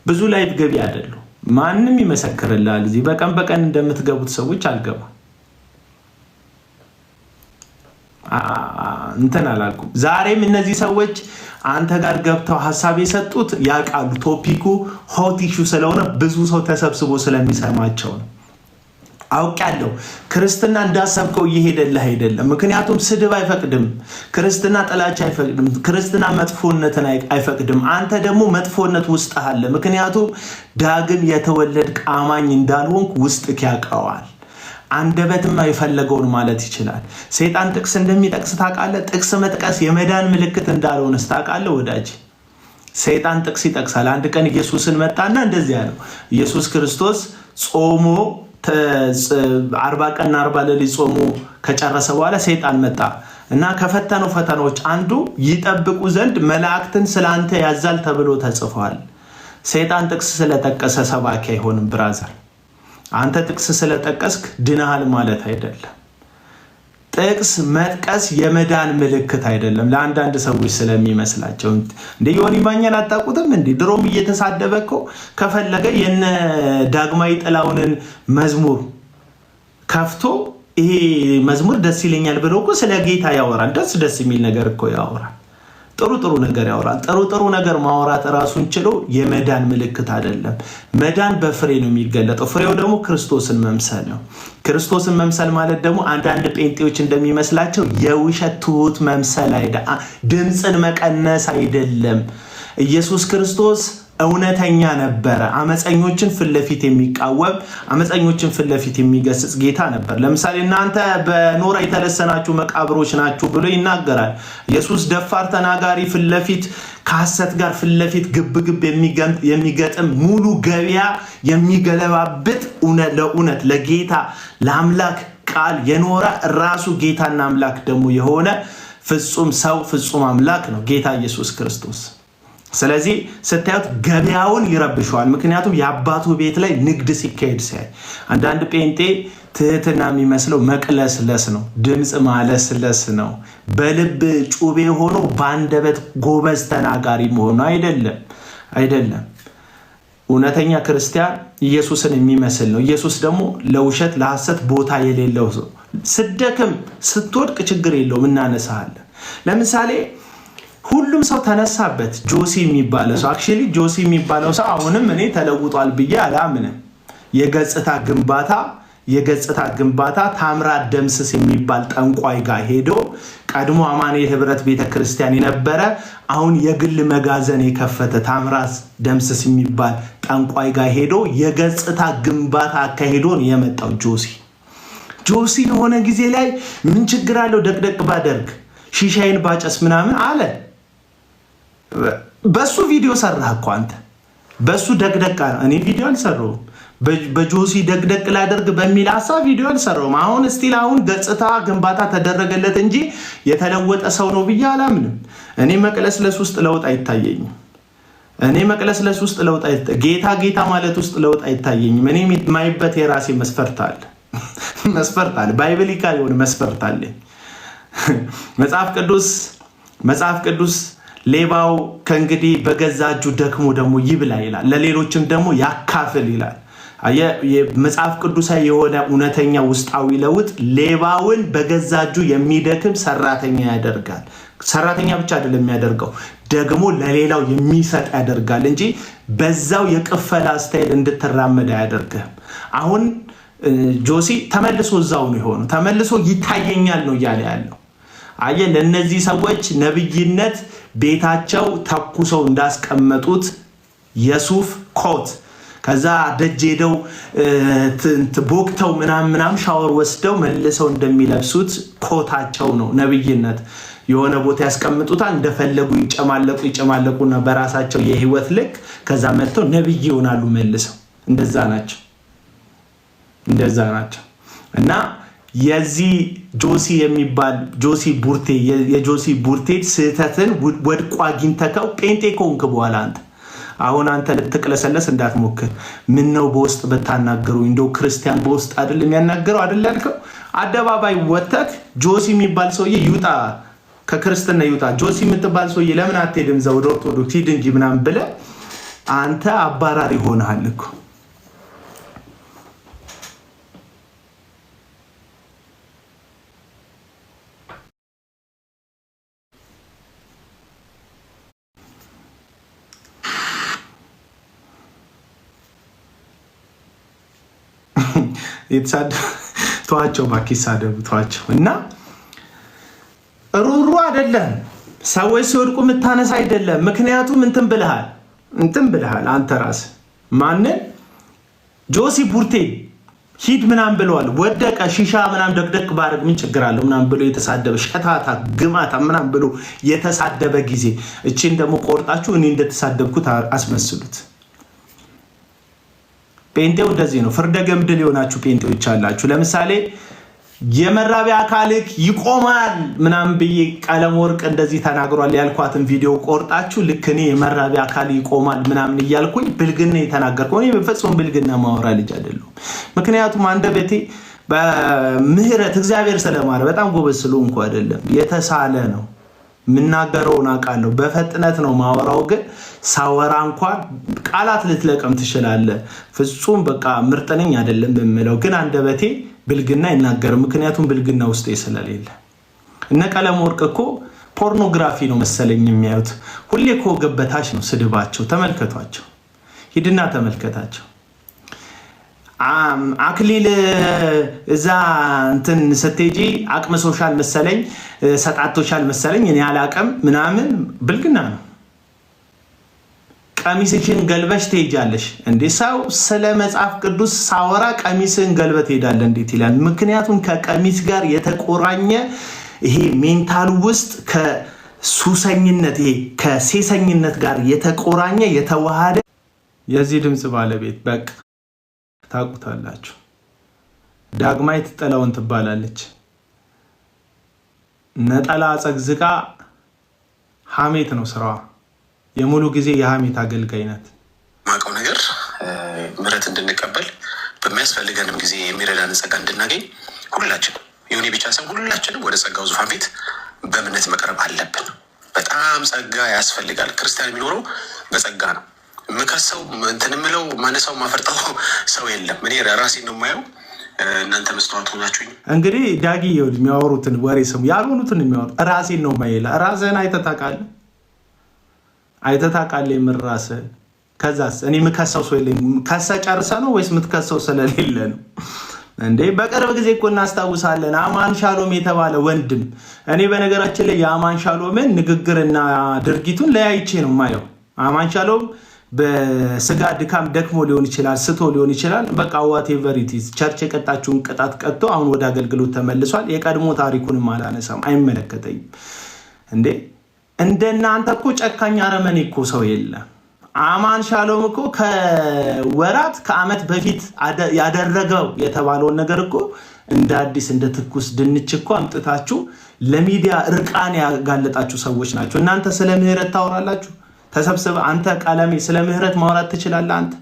ብዙ ላይቭ ገቢ አይደሉ። ማንም ይመሰክርልሃል። እዚህ በቀን እንደምትገቡት ሰዎች አልገባም። እንትን አላልኩም። ዛሬም እነዚህ ሰዎች አንተ ጋር ገብተው ሀሳብ የሰጡት ያውቃሉ። ቶፒኩ ሆት ኢሹ ስለሆነ ብዙ ሰው ተሰብስቦ ስለሚሰማቸው ነው። አውቃለሁ። ክርስትና እንዳሰብከው እየሄደልህ አይደለም። ምክንያቱም ስድብ አይፈቅድም። ክርስትና ጥላቻ አይፈቅድም። ክርስትና መጥፎነትን አይፈቅድም። አንተ ደግሞ መጥፎነት ውስጥ አለ። ምክንያቱም ዳግም የተወለድክ አማኝ እንዳልሆንክ ውስጥክ ያውቀዋል። አንደበትም የፈለገውን ማለት ይችላል። ሰይጣን ጥቅስ እንደሚጠቅስ ታውቃለህ። ጥቅስ መጥቀስ የመዳን ምልክት እንዳልሆነ ታውቃለህ ወዳጅ። ሰይጣን ጥቅስ ይጠቅሳል። አንድ ቀን ኢየሱስን መጣና እንደዚህ ያለው ኢየሱስ ክርስቶስ ጾሞ 40 ቀንና 40 ሌሊት ጾሞ ከጨረሰ በኋላ ሰይጣን መጣ እና ከፈተነው ፈተናዎች አንዱ ይጠብቁ ዘንድ መላእክትን ስላንተ ያዛል ተብሎ ተጽፏል። ሰይጣን ጥቅስ ስለጠቀሰ ሰባኪ አይሆንም ብራዘር። አንተ ጥቅስ ስለጠቀስክ ድናሃል ማለት አይደለም። ጥቅስ መጥቀስ የመዳን ምልክት አይደለም። ለአንዳንድ ሰዎች ስለሚመስላቸው እንደ ዮኒ ማኛን አታውቁትም እንዴ? ድሮም እየተሳደበ እኮ ከፈለገ የነ ዳግማዊ ጥላሁንን መዝሙር ከፍቶ ይሄ መዝሙር ደስ ይለኛል ብሎ እኮ ስለ ጌታ ያወራል። ደስ የሚል ነገር እኮ ያወራል። ጥሩ ነገር ያወራል። ጥሩ ነገር ማውራት ራሱን ችሎ የመዳን ምልክት አይደለም። መዳን በፍሬ ነው የሚገለጠው። ፍሬው ደግሞ ክርስቶስን መምሰል ነው። ክርስቶስን መምሰል ማለት ደግሞ አንዳንድ ጴንጤዎች እንደሚመስላቸው የውሸት ትሁት መምሰል ድምፅን መቀነስ አይደለም። ኢየሱስ ክርስቶስ እውነተኛ ነበረ። አመፀኞችን ፊት ለፊት የሚቃወም አመፀኞችን ፊት ለፊት የሚገስጽ ጌታ ነበር። ለምሳሌ እናንተ በኖራ የተለሰናችሁ መቃብሮች ናችሁ ብሎ ይናገራል። ኢየሱስ ደፋር ተናጋሪ፣ ፊት ለፊት ከሐሰት ጋር ፊት ለፊት ግብግብ የሚገጥም ሙሉ ገበያ የሚገለባብጥ ለእውነት ለጌታ ለአምላክ ቃል የኖረ ራሱ ጌታና አምላክ ደግሞ የሆነ ፍጹም ሰው ፍጹም አምላክ ነው ጌታ ኢየሱስ ክርስቶስ። ስለዚህ ስታዩት ገበያውን ይረብሸዋል። ምክንያቱም የአባቱ ቤት ላይ ንግድ ሲካሄድ ሲያይ፣ አንዳንድ ጴንጤ ትህትና የሚመስለው መቅለስለስ ነው፣ ድምፅ ማለስለስ ነው። በልብ ጩቤ ሆኖ በአንደበት ጎበዝ ተናጋሪ መሆኑ አይደለም። እውነተኛ ክርስቲያን ኢየሱስን የሚመስል ነው። ኢየሱስ ደግሞ ለውሸት ለሐሰት ቦታ የሌለው ሰው። ስደክም ስትወድቅ ችግር የለውም እናነሳለን። ለምሳሌ ሁሉም ሰው ተነሳበት። ጆሲ የሚባለው ሰው አክቹሊ ጆሲ የሚባለው ሰው አሁንም እኔ ተለውጧል ብዬ አላምንም። የገጽታ ግንባታ ታምራት ደምስስ የሚባል ጠንቋይ ጋር ሄዶ ቀድሞ አማኑኤል ህብረት ቤተክርስቲያን የነበረ አሁን የግል መጋዘን የከፈተ ታምራት ደምስስ የሚባል ጠንቋይ ጋር ሄዶ የገጽታ ግንባታ አካሄዶን የመጣው ጆሲ የሆነ ጊዜ ላይ ምን ችግር አለው ደቅደቅ ባደርግ ሺሻይን ባጨስ ምናምን አለ። በሱ ቪዲዮ ሰራህ እኮ አንተ። በሱ ደቅደቅ ነው። እኔ ቪዲዮ አልሰራሁም። በጆሲ ደቅደቅ ላደርግ በሚል ሐሳብ ቪዲዮ አልሰራሁም። አሁን ገጽታ ግንባታ ተደረገለት እንጂ የተለወጠ ሰው ነው ብዬ አላምንም። እኔ መቅለስለስ ውስጥ ለውጥ አይታየኝም። ጌታ ማለት ውስጥ ለውጥ አይታየኝም። እኔ የማይበት የራሴ መስፈርት አለ። ባይብሊካል የሆነ መስፈርት አለ። መጽሐፍ ቅዱስ ሌባው ከእንግዲህ በገዛ እጁ ደክሞ ደግሞ ይብላ ይላል፣ ለሌሎችም ደግሞ ያካፍል ይላል። መጽሐፍ ቅዱሳዊ የሆነ እውነተኛ ውስጣዊ ለውጥ ሌባውን በገዛ እጁ የሚደክም ሰራተኛ ያደርጋል። ሰራተኛ ብቻ አይደለም የሚያደርገው፣ ደግሞ ለሌላው የሚሰጥ ያደርጋል እንጂ በዛው የቅፈላ ስታይል እንድትራመድ አያደርግም። አሁን ጆሲ ተመልሶ እዛው ነው የሆነው። ተመልሶ ይታየኛል ነው እያለ ያለው። ለእነዚህ ሰዎች ነብይነት ቤታቸው ተኩሰው እንዳስቀመጡት የሱፍ ኮት ከዛ ደጅ ሄደው ቦክተው ምናምን ሻወር ወስደው መልሰው እንደሚለብሱት ኮታቸው ነው ነብይነት። የሆነ ቦታ ያስቀምጡታል፣ እንደፈለጉ ይጨማለቁና በራሳቸው የህይወት ልክ ከዛ መጥተው ነብይ ይሆናሉ መልሰው። እንደዛ ናቸው እና የዚህ የጆሲ ቡርቴ ስህተትን ወድቆ አግኝተከው ጴንጤ ከሆንክ በኋላ አንተ ልትቅለሰለስ እንዳትሞክር። ምን ነው በውስጥ በታናገሩ እንደው ክርስቲያን በውስጥ አይደል የሚያናገረው አይደል ያልከው? አደባባይ ወተክ ጆሲ የሚባል ሰውዬ ይውጣ፣ ከክርስትና ይውጣ። ጆሲ የምትባል ሰውዬ ለምን አትሄድም ዘውዶ ኦርቶዶክስ ሂድ እንጂ ምናምን ብለህ አንተ አባራሪ ሆነሃል እኮ። ተዋቸው እባክህ ይሳደቡ፣ ተዋቸው። እና ሩሩ አይደለም ሰዎች ሲወድቁ የምታነሳ አይደለም። ምክንያቱም እንትን ብለሃል አንተ ራስህ። ማንን ጆሲ ቡርቴ ሂድ ምናምን ብለዋል። ወደቀ ሺሻ ምናምን ደቅደቅ ባረግ ምን ችግር አለው ምናምን ብሎ የተሳደበ ሸታታ ግማታ ምናምን ብሎ የተሳደበ ጊዜ እቺን ደግሞ ቆርጣችሁ እኔ እንደተሳደብኩት አስመስሉት። ጴንጤው እንደዚህ ነው። ፍርደ ገምድል የሆናችሁ ጴንጤዎች አላችሁ። ለምሳሌ የመራቢያ አካልክ ይቆማል ምናምን ብዬ ቀለም ወርቅ እንደዚህ ተናግሯል ያልኳትን ቪዲዮ ቆርጣችሁ ልክ እኔ የመራቢያ አካል ይቆማል ምናምን እያልኩኝ ብልግና የተናገርኩ እኔ በፍጹም ብልግና ማወራ ልጅ አይደለሁም። ምክንያቱም አንደበቴ በምህረት እግዚአብሔር ስለማረ በጣም ጎበዝ ስለሆንኩ አይደለም፣ የተሳለ ነው። ምናገረውን አውቃለሁ፣ በፍጥነት ነው ማወራው። ግን ሳወራ እንኳን ቃላት ልትለቀም ትችላለህ። ፍጹም በቃ ምርጥ ነኝ አይደለም በሚለው ግን አንደበቴ ብልግና አይናገርም። ምክንያቱም ብልግና ውስጥ ስለሌለ። እነ ቀለም ወርቅ እኮ ፖርኖግራፊ ነው መሰለኝ የሚያዩት። ሁሌ እኮ ገበታች ነው ስድባቸው። ተመልከቷቸው፣ ሂድና ተመልከታቸው። አክሊል እዛ እንትን ስትሄጂ አቅምሶሻል መሰለኝ፣ ሰጣቶሻል መሰለኝ፣ እኔ አላቅም ምናምን ብልግና ነው። ቀሚስሽን ገልበሽ ትሄጃለሽ እንዴ? ሰው ስለ መጽሐፍ ቅዱስ ሳወራ ቀሚስን ገልበት ትሄዳለህ እንዴት ይላል? ምክንያቱም ከቀሚስ ጋር የተቆራኘ ይሄ ሜንታል ውስጥ ከሱሰኝነት ይሄ ከሴሰኝነት ጋር የተቆራኘ የተዋሃደ የዚህ ድምፅ ባለቤት በቃ ታውቁታላችሁ። ዳግማዊት ጥላሁን ትባላለች። ነጠላ ጸግዝቃ ሐሜት ነው ስራዋ። የሙሉ ጊዜ የሐሜት አገልጋይ ናት። ማውቀው ነገር ምሕረት እንድንቀበል በሚያስፈልገንም ጊዜ የሚረዳን ጸጋ እንድናገኝ ሁላችን ዮኒ ብቻ ሳይሆን ሁላችንም ወደ ጸጋው ዙፋን ፊት በእምነት መቅረብ አለብን። በጣም ጸጋ ያስፈልጋል። ክርስቲያን የሚኖረው በጸጋ ነው። የምከሰው እንትን የምለው ማነሳው ማፈርጠው ሰው የለም። እኔ ራሴን ነው የማየው። እናንተ መስተዋት ሆናችሁኝ እንግዲህ ዳጊ የሚያወሩትን ወሬ ስሙ፣ ያልሆኑትን የሚያወሩ ራሴን ነው የማይላ። ራስህን አይተህ ታውቃለህ? አይተህ ታውቃለህ? የምራስህን ከዛስ እኔ የምከሰው ሰው የለኝም። ከሰህ ጨርሰህ ነው ወይስ የምትከሰው ስለሌለ ነው እንዴ? በቅርብ ጊዜ እኮ እናስታውሳለን አማን ሻሎም የተባለ ወንድም። እኔ በነገራችን ላይ የአማን ሻሎምን ንግግርና ድርጊቱን ለያይቼ ነው የማየው። አማን ሻሎም በስጋ ድካም ደክሞ ሊሆን ይችላል፣ ስቶ ሊሆን ይችላል። በቃ ዋቴቨር ኢት ኢዝ ቸርች የቀጣችሁን ቅጣት ቀጥቶ አሁን ወደ አገልግሎት ተመልሷል። የቀድሞ ታሪኩንም አላነሳም፣ አይመለከተኝም። እንዴ እንደናንተ እኮ ጨካኝ አረመኔ እኮ ሰው የለም። አማን ሻሎም እኮ ከወራት ከዓመት በፊት ያደረገው የተባለውን ነገር እኮ እንደ አዲስ እንደ ትኩስ ድንች እኮ አምጥታችሁ ለሚዲያ እርቃን ያጋለጣችሁ ሰዎች ናቸው። እናንተ ስለ ምህረት ታወራላችሁ ተሰብስበ። አንተ ቀለሜ ስለ ምህረት ማውራት ትችላለህ? አንተ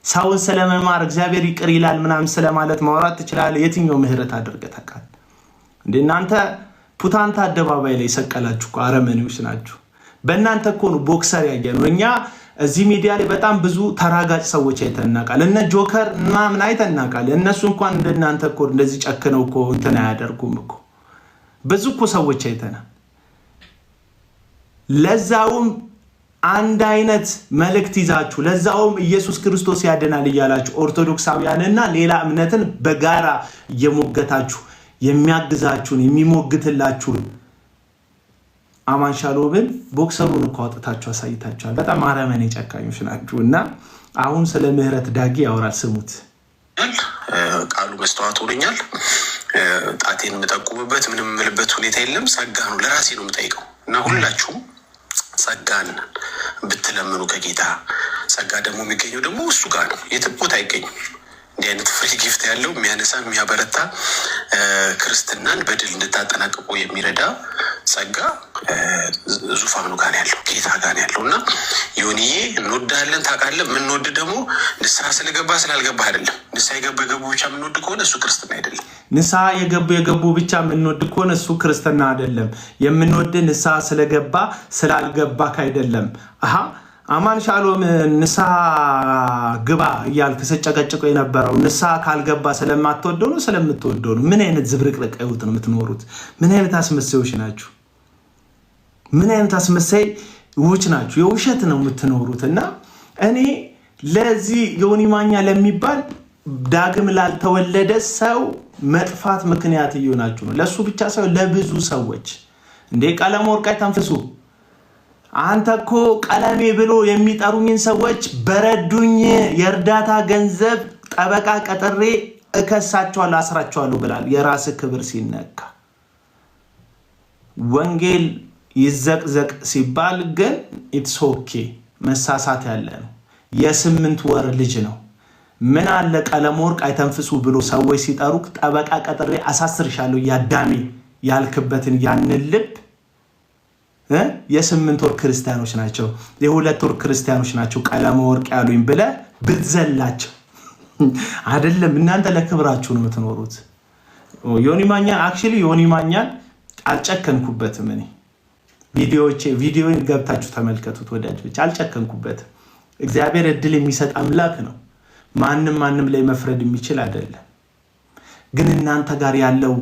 ሰውን ስለመማር እግዚአብሔር ይቅር ይላል ምናምን ስለማለት ማውራት ትችላለህ? የትኛው ምህረት አድርገህ ታውቃለህ እንዴ? እናንተ ፑታንታ አደባባይ ላይ ሰቀላችሁ እኮ አረመኔዎች ናችሁ። በእናንተ እኮ ነው ቦክሰር ያየነው። እኛ እዚህ ሚዲያ ላይ በጣም ብዙ ተራጋጭ ሰዎች አይተናቃል። እነ ጆከር ምናምን አይተናቃል። እነሱ እንኳን እንደናንተ እኮ እንደዚህ ጨክነው እኮ እንትን አያደርጉም እኮ። ብዙ እኮ ሰዎች አይተናል። ለዛውም አንድ አይነት መልእክት ይዛችሁ፣ ለዛውም ኢየሱስ ክርስቶስ ያድናል እያላችሁ ኦርቶዶክሳውያንና ሌላ እምነትን በጋራ እየሞገታችሁ የሚያግዛችሁን የሚሞግትላችሁን አማን ሻሎምን ቦክሰሩን እኮ አውጥታችሁ አሳይታችኋል። በጣም አረመኔ ጨካኞች ናችሁ። እና አሁን ስለ ምህረት ዳጊ ያወራል፣ ስሙት። ቃሉ መስተዋት ሆኖኛል። ጣቴን የምጠቁምበት ምንም የምልበት ሁኔታ የለም። ጸጋ ነው፣ ለራሴ ነው የምጠይቀው። እና ሁላችሁም ጸጋን ብትለምኑ ከጌታ ጸጋ ደግሞ የሚገኘው ደግሞ እሱ ጋር ነው፣ የትም ቦታ አይገኝም። እንዲህ አይነት ፍሪ ጊፍት ያለው የሚያነሳ የሚያበረታ ክርስትናን በድል እንድታጠናቅቁ የሚረዳ ጸጋ ዙፋኑ ጋር ያለው ጌታ ጋር ያለው እና ዮኒዬ እንወዳለን ታውቃለህ። የምንወድ ደግሞ ንስሐ ስለገባ ስላልገባ አይደለም። ንስሐ የገቡ ብቻ የምንወድ ከሆነ እሱ ክርስትና አይደለም። ንስሐ የገቡ ብቻ የምንወድ ከሆነ እሱ ክርስትና አይደለም። የምንወድ ንስሐ ስለገባ ስላልገባ አይደለም። አማን ሻሎም ንስሐ ግባ እያልክ ስጨቀጭቆ የነበረው ንስሐ ካልገባ ስለማትወደው ነው ስለምትወደው ነው? ምን አይነት ዝብርቅርቅ ህይወት ነው የምትኖሩት? ምን አይነት አስመሳዮች ናችሁ? ምን አይነት አስመሳዮች ናችሁ? የውሸት ነው የምትኖሩት። እና እኔ ለዚህ ዮኒ ማኛ ለሚባል ዳግም ላልተወለደ ሰው መጥፋት ምክንያት እየሆናችሁ ነው። ለሱ ብቻ ሳይሆን ለብዙ ሰዎች። እንዴ ቀለም ወርቅ ተንፍሱ። አንተ እኮ ቀለሜ ብሎ የሚጠሩኝን ሰዎች በረዱኝ የእርዳታ ገንዘብ ጠበቃ ቀጥሬ እከሳቸዋለሁ፣ አስራቸዋለሁ ብላል። የራስ ክብር ሲነካ ወንጌል ይዘቅዘቅ ሲባል ግን ኢትስ ኦኬ መሳሳት ያለ ነው። የ8 ወር ልጅ ነው። ምን አለ ቀለም ወርቅ አይተንፍሱ ብሎ ሰዎች ሲጠሩክ ጠበቃ ቀጥሬ አሳስርሻለሁ ያዳሜ ያልክበትን ያንን ልብ የ8 ወር ክርስቲያኖች ናቸው የ2 ወር ክርስቲያኖች ናቸው ቀለም ወርቅ ያሉኝ ብለ ብትዘላቸው አይደለም። እናንተ ለክብራችሁ ነው የምትኖሩት። ዮኒ ማኛ አክቹሊ ዮኒ ማኛን አልጨከንኩበትም። እኔ ቪዲዮን ገብታችሁ ተመልከቱት ወዳጆች። አልጨከንኩበትም። እግዚአብሔር እድል የሚሰጥ አምላክ ነው። ማንም ላይ መፍረድ የሚችል አይደለም። ግን እናንተ ጋር ያለው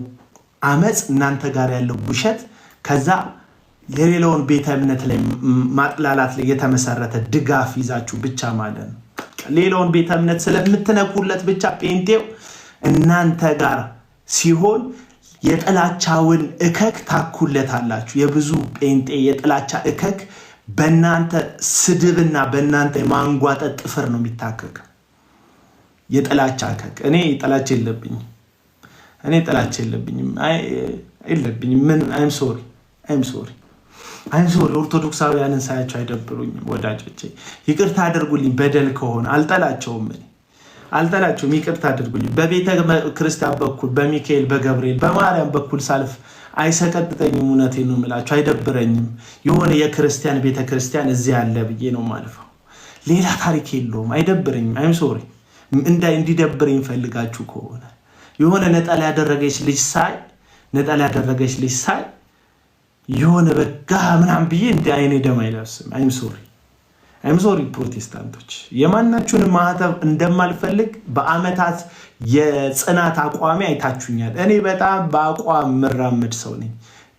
አመጽ፣ እናንተ ጋር ያለው ውሸት፣ ከዛ የሌላውን ቤተ እምነት ላይ ማጥላላት ላይ የተመሰረተ ድጋፍ ይዛችሁ ብቻ ማለት ነው። ሌላውን ቤተ እምነት ስለምትነኩለት ብቻ ጴንጤው እናንተ ጋር ሲሆን የጥላቻውን እከክ ታኩለታላችሁ። የብዙ ጴንጤ የጥላቻ እከክ በእናንተ ስድብና በእናንተ ማንጓጠጥ ጥፍር ነው የሚታከክ። የጥላቻ እከክ እኔ ጥላቻ የለብኝም። ምን አይም ሶሪ ኦርቶዶክሳውያንን ሳያቸው አይደብሩኝም ወዳጆቼ። ይቅርታ አድርጉልኝ በደል ከሆነ አልጠላቸውም። ይቅርታ አድርጉልኝ። በቤተ ክርስቲያን በኩል በሚካኤል በገብርኤል በማርያም በኩል ሳልፍ አይሰቀጥጠኝም። እውነቴን ነው የምላቸው፣ አይደብረኝም። የሆነ የክርስቲያን ቤተ ክርስቲያን እዚህ ያለ ብዬ ነው ማልፈው። ሌላ ታሪክ የለውም። አይደብረኝም። አይም ሶሪ እንዲደብረኝ ፈልጋችሁ ከሆነ የሆነ ነጠላ ያደረገች ልጅ ሳይ የሆነ በጋ ምናምን ብዬ እንደ አይኔ ደም አይለብስም። አይም ሶሪ ፕሮቴስታንቶች፣ የማናችሁንም ማህተብ እንደማልፈልግ በአመታት የጽናት አቋሚ አይታችሁኛል። እኔ በጣም በአቋም ምራመድ ሰው ነኝ።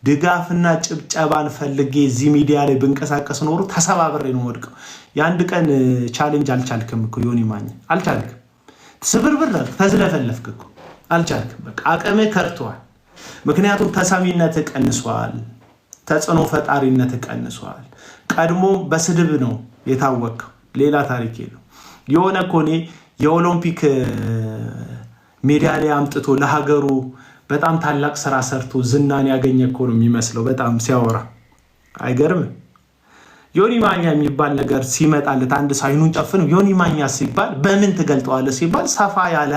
ድጋፍና ጭብጨባን ፈልጌ እዚህ ሚዲያ ላይ ብንቀሳቀስ ኖሮ ተሰባብሬ ነው ወድቀው። የአንድ ቀን ቻሌንጅ አልቻልክም እኮ ዮኒ ማኛ፣ አልቻልክም። ስብርብር ተዝለፈለፍክ እኮ አልቻልክም። በቃ አቅምህ ከርቷል። ምክንያቱም ተሰሚነት ቀንሷል፣ ተጽዕኖ ፈጣሪነት ቀንሷል። ቀድሞ በስድብ ነው የታወቀው፣ ሌላ ታሪክ የለው። የሆነ እኮ እኔ የኦሎምፒክ ሜዳሊያ አምጥቶ ለሀገሩ በጣም ታላቅ ስራ ሰርቶ ዝናን ያገኘ እኮ ነው የሚመስለው በጣም ሲያወራ። አይገርምም? ዮኒ ማኛ የሚባል ነገር ሲመጣለት አንድ ሳይኑን ጨፍነው ዮኒ ማኛ ሲባል በምን ትገልጠዋለህ ሲባል ሰፋ ያለ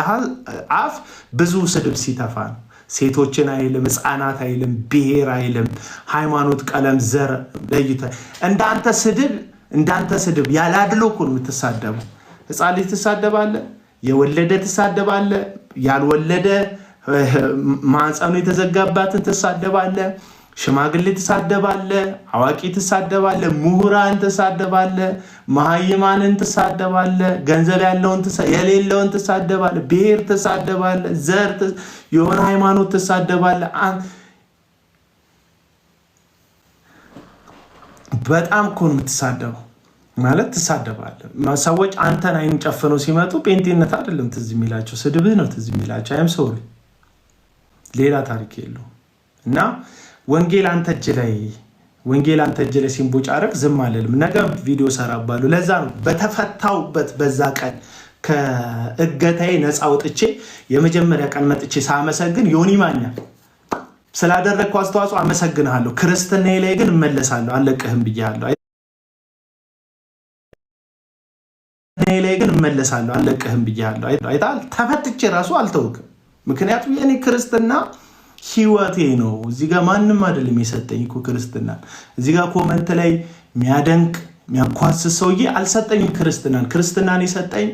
አፍ ብዙ ስድብ ሲተፋ ነው። ሴቶችን አይልም፣ ህፃናት አይልም፣ ብሔር አይልም፣ ሃይማኖት፣ ቀለም፣ ዘር ለይተ እንዳንተ ስድብ ያላድሎ እኮ ነው የምትሳደበው። ህፃን ልጅ ትሳደባለህ፣ የወለደ ትሳደባለህ፣ ያልወለደ ማህፀኑ የተዘጋባትን ትሳደባለህ፣ ሽማግሌ ትሳደባለህ፣ አዋቂ ትሳደባለህ፣ ምሁራን ትሳደባለህ፣ መሃይማንን ትሳደባለህ፣ ገንዘብ ያለውን የሌለውን ትሳደባለህ፣ ብሔር ትሳደባለህ፣ ዘር የሆነ ሃይማኖት ትሳደባለህ። በጣም እኮ ነው የምትሳደበው ማለት ትሳደባለህ። ሰዎች አንተን አይን ጨፍነው ሲመጡ ጴንጤነት አይደለም ትዝ የሚላቸው፣ ስድብህ ነው ትዝ የሚላቸው። አይም ሶሪ ሌላ ታሪክ የለው እና ወንጌል አንተ እጅ ላይ ሲንቦጫረቅ ዝም አልልም። ነገ ቪዲዮ ሰራባሉ። ለዛ ነው በተፈታውበት በዛ ቀን ከእገታዬ ነፃ ወጥቼ የመጀመሪያ ቀን መጥቼ ሳመሰግን ዮኒ ማኛ ስላደረግኩ አስተዋጽኦ አመሰግንሃለሁ፣ ክርስትናዬ ላይ ግን እመለሳለሁ፣ አለቅህም ብያለሁ። አይታል ተፈትቼ ራሱ አልተውክም። ምክንያቱም የኔ ክርስትና ህይወቴ ነው። እዚህ ጋር ማንም አይደለም የሰጠኝ እኮ ክርስትና። እዚህ ጋር ኮመንት ላይ የሚያደንቅ የሚያኳስስ ሰውዬ አልሰጠኝም ክርስትናን የሰጠኝ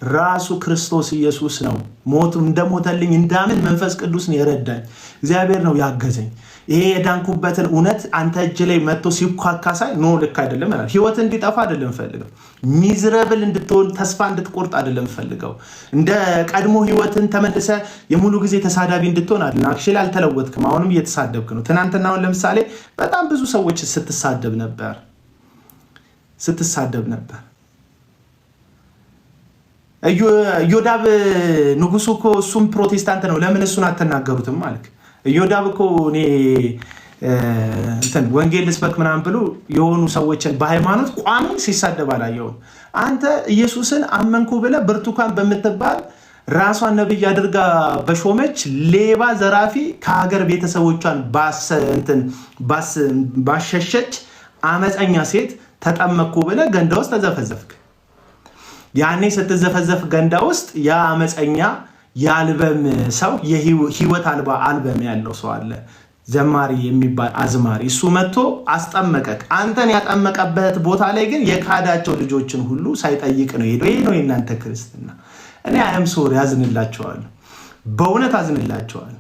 ራሱ ክርስቶስ ኢየሱስ ነው። ሞቱ እንደሞተልኝ እንዳምን መንፈስ ቅዱስ ነው የረዳኝ። እግዚአብሔር ነው ያገዘኝ። ይሄ የዳንኩበትን እውነት አንተ እጅ ላይ መጥቶ ሲኳካሳይ ኖ ልክ አይደለም ማለት ህይወት እንዲጠፋ አይደለም ፈልገው፣ ሚዝረብል እንድትሆን ተስፋ እንድትቆርጥ አይደለም ፈልገው፣ እንደ ቀድሞ ህይወትን ተመልሰ የሙሉ ጊዜ ተሳዳቢ እንድትሆን አይደለም። አክቹሊ አልተለወጥክም፣ አሁንም እየተሳደብክ ነው። ትናንትና አሁን ለምሳሌ በጣም ብዙ ሰዎች ስትሳደብ ነበር። ኢዮዳብ ንጉሱ እኮ እሱም ፕሮቴስታንት ነው፣ ለምን እሱን አትናገሩትም ማለት ኢዮዳብ እኮ እኔ ወንጌል ልስበክ ምናምን ብሎ የሆኑ ሰዎችን በሃይማኖት ቋሚ ሲሳደብ አላየሁም። አንተ ኢየሱስን አመንኩ ብለህ ብርቱካን በምትባል ራሷን ነብይ አድርጋ በሾመች ሌባ ዘራፊ ከሀገር ቤተሰቦቿን ባሸሸች አመፀኛ ሴት ተጠመኩ ብለህ ገንዳ ውስጥ ተዘፈዘፍክ። ያኔ ስትዘፈዘፍ ገንዳ ውስጥ ያ አመፀኛ የአልበም ሰው የህይወት አልባ አልበም ያለው ሰው አለ፣ ዘማሪ የሚባል አዝማሪ። እሱ መጥቶ አስጠመቀክ። አንተን ያጠመቀበት ቦታ ላይ ግን የካዳቸው ልጆችን ሁሉ ሳይጠይቅ ነው ሄዶ። ይሄ ነው የእናንተ ክርስትና። እኔ አም ሶሪ አዝንላቸዋለሁ፣ በእውነት አዝንላቸዋለሁ።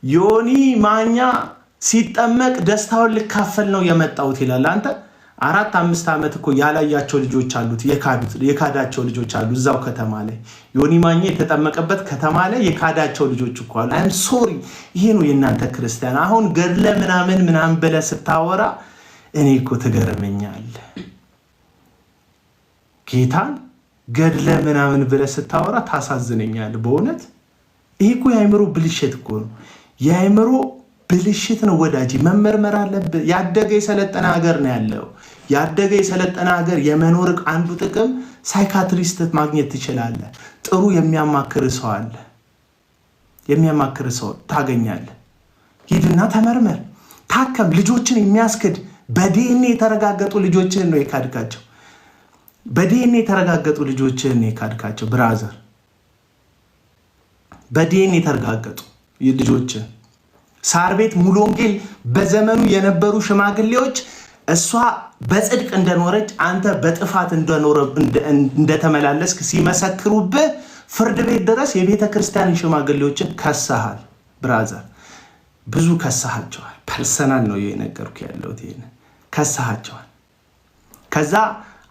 ዮኒ ማኛ ሲጠመቅ ደስታውን ልካፈል ነው የመጣሁት ይላል። አንተ 4-5 ዓመት እኮ ያላያቸው ልጆች አሉት፣ የካዳቸው ልጆች አሉ እዛው ከተማ ላይ። ዮኒ ማኛ የተጠመቀበት ከተማ ላይ የካዳቸው ልጆች እኮ አሉ። አይም ሶሪ። ይሄ ነው የእናንተ ክርስቲያን። አሁን ገድለ ምናምን ብለህ ስታወራ እኔ እኮ ትገርመኛለህ። ጌታን ገድለ ምናምን ብለህ ስታወራ ታሳዝነኛለህ በእውነት። ይሄ እኮ የአእምሮ ብልሽት እኮ ነው፣ የአእምሮ ብልሽት ነው ወዳጅ። መመርመር አለብህ። ያደገ የሰለጠነ ሀገር ነው ያለው። ያደገ የሰለጠነ ሀገር የመኖር አንዱ ጥቅም ሳይካትሪስት ማግኘት ትችላለህ። ጥሩ የሚያማክር ሰው አለ፣ የሚያማክር ሰው ታገኛለህ። ሂድና ተመርመር፣ ታከም። ልጆችን የሚያስክድ በዲኤንኤ የተረጋገጡ ልጆችን ነው የካድካቸው። በዲኤንኤ የተረጋገጡ ልጆችን ነው የካድካቸው ብራዘር። በዲኤንኤ የተረጋገጡ ልጆችን ሳር ቤት ሙሉ ወንጌል በዘመኑ የነበሩ ሽማግሌዎች እሷ በጽድቅ እንደኖረች አንተ በጥፋት እንደተመላለስክ ሲመሰክሩብህ ፍርድ ቤት ድረስ የቤተ ክርስቲያን ሽማግሌዎችን ከሰሃል ብራዘር። ብዙ ከሰሃቸዋል። ፐርሰናል ነው የነገርኩ ያለሁት። ይሄን ከሰሃቸዋል። ከዛ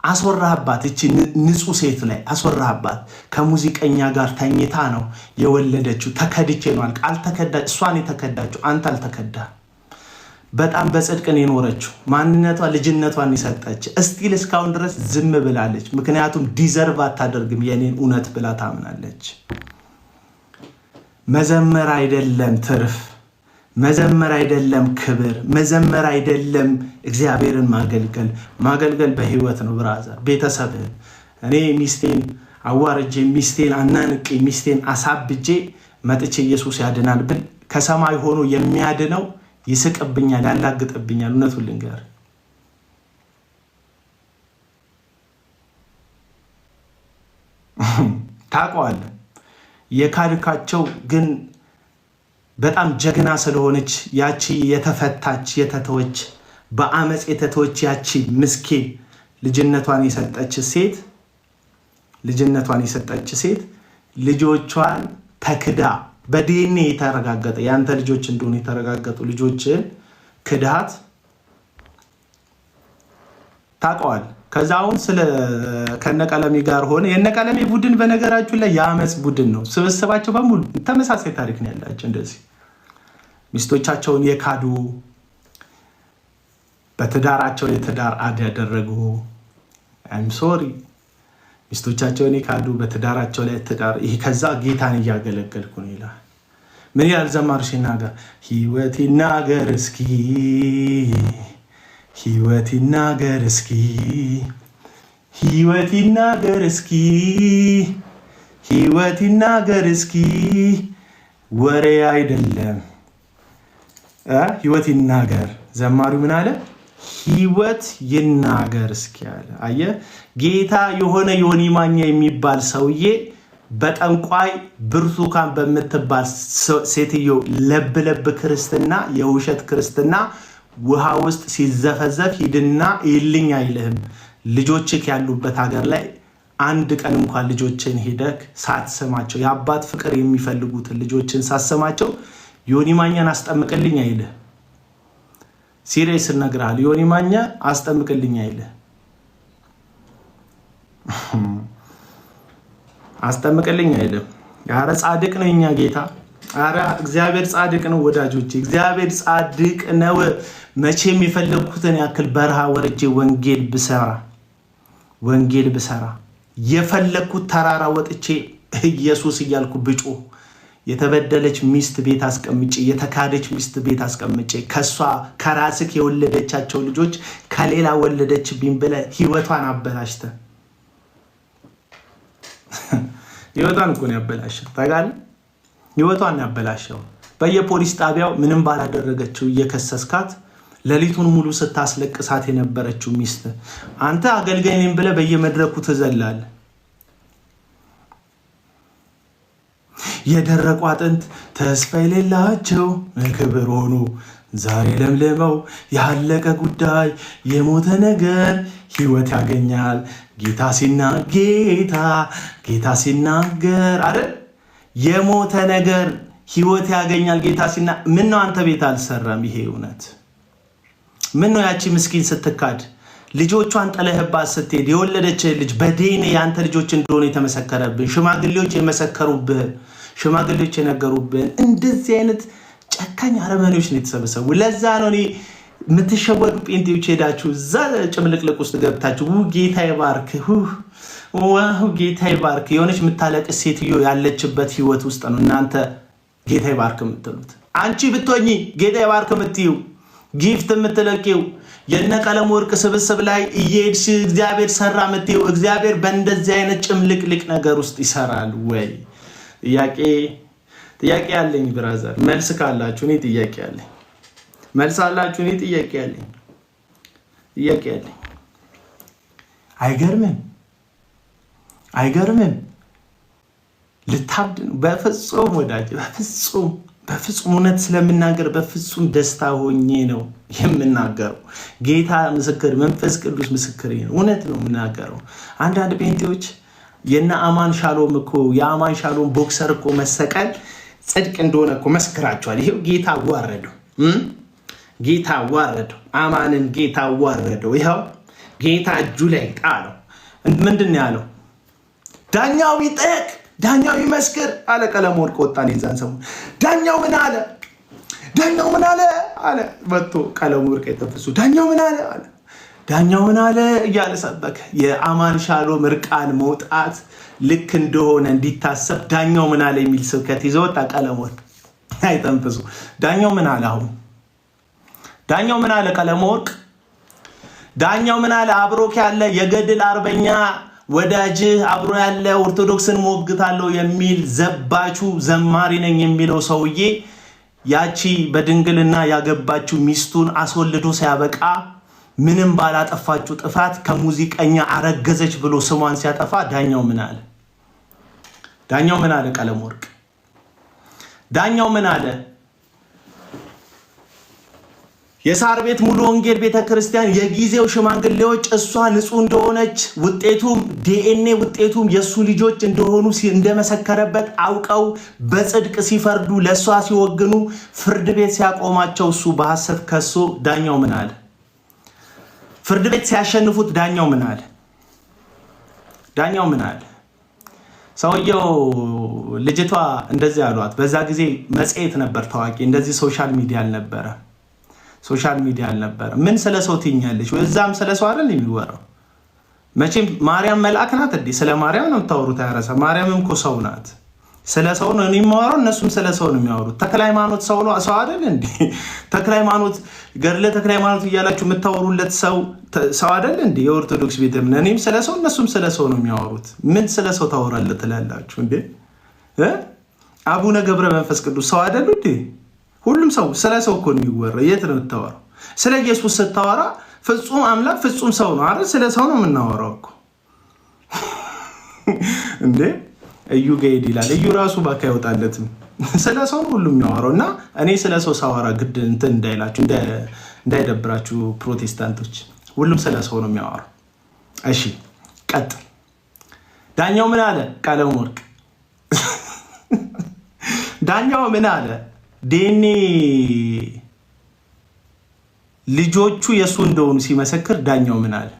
አስወራህባት። እቺ ንጹህ ሴት ላይ አስወራህባት። ከሙዚቀኛ ጋር ተኝታ ነው የወለደችው። ተከድቼ ነው አልክ። አልተከዳች። እሷን የተከዳችው አንተ አልተከዳህ። በጣም በጽድቅን የኖረችው ማንነቷ ልጅነቷን የሰጠች እስቲል እስካሁን ድረስ ዝም ብላለች። ምክንያቱም ዲዘርቭ አታደርግም የኔን እውነት ብላ ታምናለች። መዘመር አይደለም ትርፍ፣ መዘመር አይደለም ክብር፣ መዘመር አይደለም እግዚአብሔርን ማገልገል በህይወት ነው ብራዘር። ቤተሰብህን እኔ ሚስቴን አዋርጄ ሚስቴን አናንቄ ሚስቴን አሳብጄ መጥቼ ኢየሱስ ያድናል ብል ከሰማይ ሆኖ የሚያድነው ይስቅብኛል፣ ያላግጥብኛል። እውነቱን ልንገር፣ ታውቀዋለህ። የካድካቸው ግን በጣም ጀግና ስለሆነች ያቺ የተፈታች የተተወች በአመፅ የተተወች ያቺ ምስኪን ልጅነቷን የሰጠች ሴት ልጆቿን ተክዳ በዲኤንኤ የተረጋገጠ ያንተ ልጆች እንደሆነ የተረጋገጡ ልጆችን ክዳት ታውቀዋል። ከዛ አሁን ስለ ከነቀለሜ ጋር ሆነ። የነቀለሜ ቡድን በነገራችሁ ላይ የአመፅ ቡድን ነው። ስብስባቸው በሙሉ ተመሳሳይ ታሪክ ነው ያላቸው። እንደዚህ ሚስቶቻቸውን የካዱ በትዳራቸው የትዳር አድ ያደረጉ አይም ሶሪ ሚስቶቻቸውን የካዱ በትዳራቸው ላይ ትዳር ይሄ ከዛ ጌታን እያገለገልኩ ነው ይላል። ምን ያህል ዘማሩ ሲናገር ህይወት ይናገር እስኪ ህይወት ይናገር እስኪ ህይወት ይናገር እስኪ ህይወት ይናገር እስኪ ወሬ አይደለም ህይወት ይናገር። ዘማሪው ምን አለ? ህይወት ይናገር እስኪ አለ። አየህ ጌታ የሆነ ዮኒ ማኛ የሚባል ሰውዬ በጠንቋይ ብርቱካን በምትባል ሴትዮ ለብለብ ክርስትና የውሸት ክርስትና ውሃ ውስጥ ሲዘፈዘፍ ሂድና ይልኝ አይልህም። ልጆችክ ያሉበት ሀገር ላይ አንድ ቀን እንኳን ልጆችን ሄደክ ሳትሰማቸው የአባት ፍቅር የሚፈልጉትን ልጆችን ሳትሰማቸው ዮኒ ማኛን አስጠምቅልኝ አይልህ። ሲሪየስ ነግራል። ዮኒ ማኛ አስጠምቅልኝ አይልህ። አስጠምቅልኝ አይልህ። ኧረ ጻድቅ ነው የኛ ጌታ። ኧረ እግዚአብሔር ጻድቅ ነው ወዳጆቼ፣ እግዚአብሔር ጻድቅ ነው። መቼም የፈለግኩትን ያክል በረሃ ወርጄ ወንጌል ብሰራ የፈለግኩት ተራራ ወጥቼ ኢየሱስ እያልኩ ብጮህ የተበደለች ሚስት ቤት አስቀምጬ የተካደች ሚስት ቤት አስቀምጬ ከሷ ከራስክ የወለደቻቸው ልጆች ከሌላ ወለደች ቢንበለ ህይወቷን አበላሽተ ህይወቷን እኮ ነው ያበላሸው። ታውቃለህ? ህይወቷን ያበላሸው በየፖሊስ ጣቢያው ምንም ባላደረገችው እየከሰስካት ሌሊቱን ሙሉ ስታስለቅሳት የነበረችው ሚስት አንተ አገልጋይ ነኝ ብለህ በየመድረኩ ትዘላለህ። የደረቁ አጥንት ተስፋ የሌላቸው ክብር ሆኑ ዛሬ ለምልመው ያለቀ ጉዳይ የሞተ ነገር ህይወት ያገኛል ጌታ ሲናገር አይደል? የሞተ ነገር ህይወት ያገኛል ጌታ ምን ነው አንተ ቤት አልሰራም? ይሄ እውነት ምን ነው? ያቺ ምስኪን ስትካድ ልጆቿን ጥለህባት ስትሄድ የወለደች ልጅ በዴኔ ያንተ ልጆች እንደሆነ የተመሰከረብን ሽማግሌዎች የመሰከሩብን ሽማግሌዎች የነገሩብን እንደዚህ አይነት ጨካኝ አረመኔዎች ነው የተሰበሰቡ። ለዛ ነው እኔ የምትሸወዱ ጴንጤዎች ሄዳችሁ እዛ ጭምልቅልቅ ውስጥ ገብታችሁ ጌታ ይባርክ ጌታ ይባርክ የሆነች የምታለቅስ ሴትዮ ያለችበት ህይወት ውስጥ ነው እናንተ ጌታ ይባርክ የምትሉት። አንቺ ብትሆኚ ጌታ ይባርክ የምትይው ጊፍት የምትለቂው የነቀለም ወርቅ ስብስብ ላይ እየሄድሽ እግዚአብሔር ሰራ የምትይው እግዚአብሔር በእንደዚህ አይነት ጭምልቅልቅ ነገር ውስጥ ይሰራል ወይ? ጥያቄ ያለኝ ብራዘር፣ መልስ ካላችሁ እኔ ጥያቄ ያለኝ፣ መልስ አላችሁ እኔ ጥያቄ ያለኝ። አይገርምም? ልታብድ ነው። በፍጹም ወዳጅ፣ በፍጹም እውነት ስለምናገር በፍጹም ደስታ ሆኜ ነው የምናገረው። ጌታ ምስክር፣ መንፈስ ቅዱስ ምስክር ነው። እውነት ነው የምናገረው። አንዳንድ ጴንጤዎች የነ አማን ሻሎም እኮ የአማን ሻሎም ቦክሰር እኮ መሰቀል ጽድቅ እንደሆነ እኮ መስክራቸዋል። ይሄው ጌታ አዋረደው፣ አማንን ጌታ አዋረደው። ይኸው ጌታ እጁ ላይ ጣለው። ምንድን ነው ያለው? ዳኛው ይጠየቅ፣ ዳኛው ይመስክር አለ። ቀለም ወርቅ ወጣን የዛን ሰሞን። ዳኛው ምን አለ አለ መጥቶ ቀለም ወርቅ የተፈሱ ዳኛው ምን አለ እያለ ሰበከ። የአማን ሻሎም እርቃን መውጣት ልክ እንደሆነ እንዲታሰብ ዳኛው ምን አለ የሚል ስብከት ይዘው ወጣ። ቀለም ወርቅ አይተንፍሱ። ዳኛው ምን አለ? አሁን ዳኛው ምን አለ? ቀለም ወርቅ ዳኛው ምን አለ? አብሮክ ያለ የገድል አርበኛ ወዳጅ አብሮ ያለ ኦርቶዶክስን ሞግታለሁ የሚል ዘባቹ ዘማሪ ነኝ የሚለው ሰውዬ ያቺ በድንግልና ያገባችው ሚስቱን አስወልዶ ሲያበቃ ምንም ባላጠፋችው ጥፋት ከሙዚቀኛ አረገዘች ብሎ ስሟን ሲያጠፋ ዳኛው ምን አለ? ቀለም ወርቅ ዳኛው ምን አለ? የሳር ቤት ሙሉ ወንጌል ቤተክርስቲያን የጊዜው ሽማግሌዎች እሷ ንጹህ እንደሆነች ውጤቱም ዲኤንኤ ውጤቱም የሱ ልጆች እንደሆኑ እንደመሰከረበት አውቀው በጽድቅ ሲፈርዱ ለሷ ሲወግኑ ፍርድ ቤት ሲያቆማቸው እሱ በሐሰት ከሶ ዳኛው ምን አለ? ፍርድ ቤት ሲያሸንፉት ዳኛው ምን አለ? ሰውየው ልጅቷ እንደዚህ አሏት። በዛ ጊዜ መጽሔት ነበር ታዋቂ፣ እንደዚህ ሶሻል ሚዲያ አልነበረ። ምን ስለ ሰው ትኛለች? እዛም ስለ ሰው አይደል የሚወራው? መቼም ማርያም መልአክ ናት እንዴ? ስለ ማርያም ነው የምታወሩት? ያረሰ ማርያምም እኮ ሰው ናት። ስለ ሰው ነው የሚያወራው፣ እነሱም ስለ ሰው ነው የሚያወሩት። ተክለ ሃይማኖት ሰው አይደል እንዴ? ተክለ ሃይማኖት ገድለ ተክለ ሃይማኖት እያላችሁ የምታወሩለት ሰው አይደል እንዴ? የኦርቶዶክስ ቤተ እምነት እኔም ስለ ሰው እነሱም ስለ ሰው ነው የሚያወሩት። ምን ስለ ሰው ታወራለህ ትላላችሁ እንዴ? አቡነ ገብረ መንፈስ ቅዱስ ሰው አይደሉ እንዴ? ሁሉም ሰው ስለ ሰው እኮ ነው የሚወራው። የት ነው የምታወራው? ስለ ኢየሱስ ስታወራ ፍጹም አምላክ ፍጹም ሰው ነው አይደል? ስለ ሰው ነው የምናወራው እኮ እንዴ። እዩ ገይድ ይላል። እዩ ራሱ ባካ አይወጣለትም። ስለ ሰው ሁሉም የሚያወራው እና እኔ ስለ ሰው ሳወራ ግድ እንትን እንዳይላችሁ እንዳይደብራችሁ ፕሮቴስታንቶች፣ ሁሉም ስለ ሰው ነው የሚያወራው። እሺ ቀጥል። ዳኛው ምን አለ? ቀለም ወርቅ ዳኛው ምን አለ? ዲኤንኤ ልጆቹ የሱ እንደሆኑ ሲመሰክር ዳኛው ምን አለ?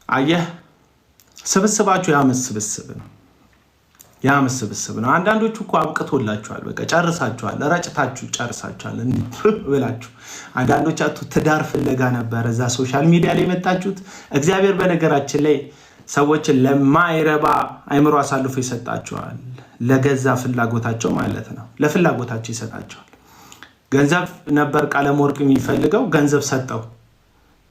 አየህ፣ ስብስባችሁ የዓመት ስብስብ ነው። አንዳንዶቹ እኮ አብቅቶላችኋል። በቃ ጨርሳችኋል፣ ረጭታችሁ ጨርሳችኋል ብላችሁ። አንዳንዶቻችሁ ትዳር ፍለጋ ነበር እዛ ሶሻል ሚዲያ ላይ የመጣችሁት። እግዚአብሔር በነገራችን ላይ ሰዎችን ለማይረባ አይምሮ አሳልፎ ይሰጣቸዋል። ለገዛ ፍላጎታቸው ማለት ነው። ለፍላጎታቸው ይሰጣቸዋል። ገንዘብ ነበር ቀለም ወርቅ የሚፈልገው፣ ገንዘብ ሰጠው።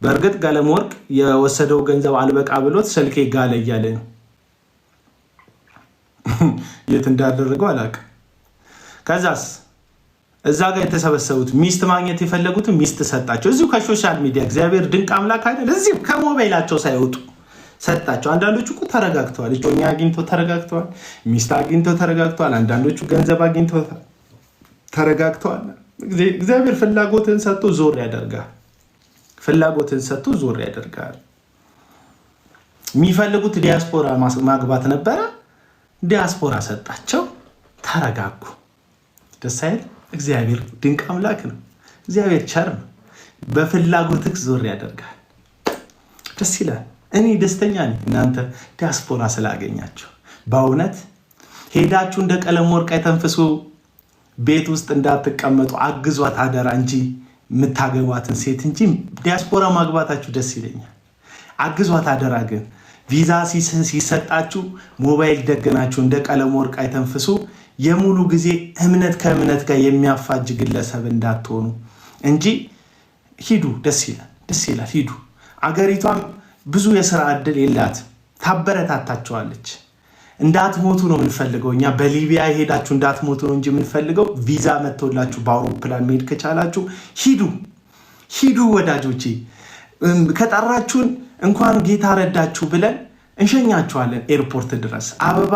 በእርግጥ ቀለም ወርቅ የወሰደው ገንዘብ አልበቃ ብሎት ስልኬ ጋለ እያለ ነው። የት እንዳደረገው አላውቅም። ከዛስ እዛ ጋር የተሰበሰቡት ሚስት ማግኘት የፈለጉትን ሚስት ሰጣቸው። እዚሁ ከሶሻል ሚዲያ እግዚአብሔር ድንቅ አምላክ አይደል? እዚሁ ከሞባይላቸው ሳይወጡ ሰጣቸው። አንዳንዶቹ እኮ ተረጋግተዋል። እጮኛ አግኝተው ተረጋግተዋል። ሚስት አግኝተው ተረጋግተዋል። አንዳንዶቹ ገንዘብ አግኝተው ተረጋግተዋል። እግዚአብሔር ፍላጎትን ሰጥቶ ዞር ያደርጋል። ፍላጎትን ሰጥቶ ዞር ያደርጋል። የሚፈልጉት ዲያስፖራ ማግባት ነበረ። ዲያስፖራ ሰጣቸው፣ ተረጋጉ። ደስ አይል? እግዚአብሔር ድንቅ አምላክ ነው። እግዚአብሔር ቸር ነው። በፍላጎትህ ዞር ያደርጋል። ደስ ይላል። እኔ ደስተኛ ነኝ እናንተ ዲያስፖራ ስላገኛችሁ። በእውነት ሄዳችሁ እንደ ቀለም ወርቅ የተንፍሱ ቤት ውስጥ እንዳትቀመጡ አግዟት አደራ እንጂ የምታገቧትን ሴት እንጂ ዲያስፖራ ማግባታችሁ ደስ ይለኛል። አግዟት አደራ። ግን ቪዛ ሲሰጣችሁ ሞባይል ደግናችሁ እንደ ቀለም ወርቅ አይተንፍሱ። የሙሉ ጊዜ እምነት ከእምነት ጋር የሚያፋጅ ግለሰብ እንዳትሆኑ እንጂ ሂዱ። ደስ ይላል፣ ደስ ይላል። ሂዱ። አገሪቷም ብዙ የስራ ዕድል የላት፣ ታበረታታቸዋለች። እንዳትሞቱ ነው የምንፈልገው እኛ። በሊቢያ የሄዳችሁ እንዳትሞቱ ነው እንጂ የምንፈልገው። ቪዛ መጥቶላችሁ በአውሮፕላን መሄድ ከቻላችሁ ሂዱ፣ ሂዱ ወዳጆቼ። ከጠራችሁን እንኳን ጌታ ረዳችሁ ብለን እንሸኛችኋለን። ኤርፖርት ድረስ አበባ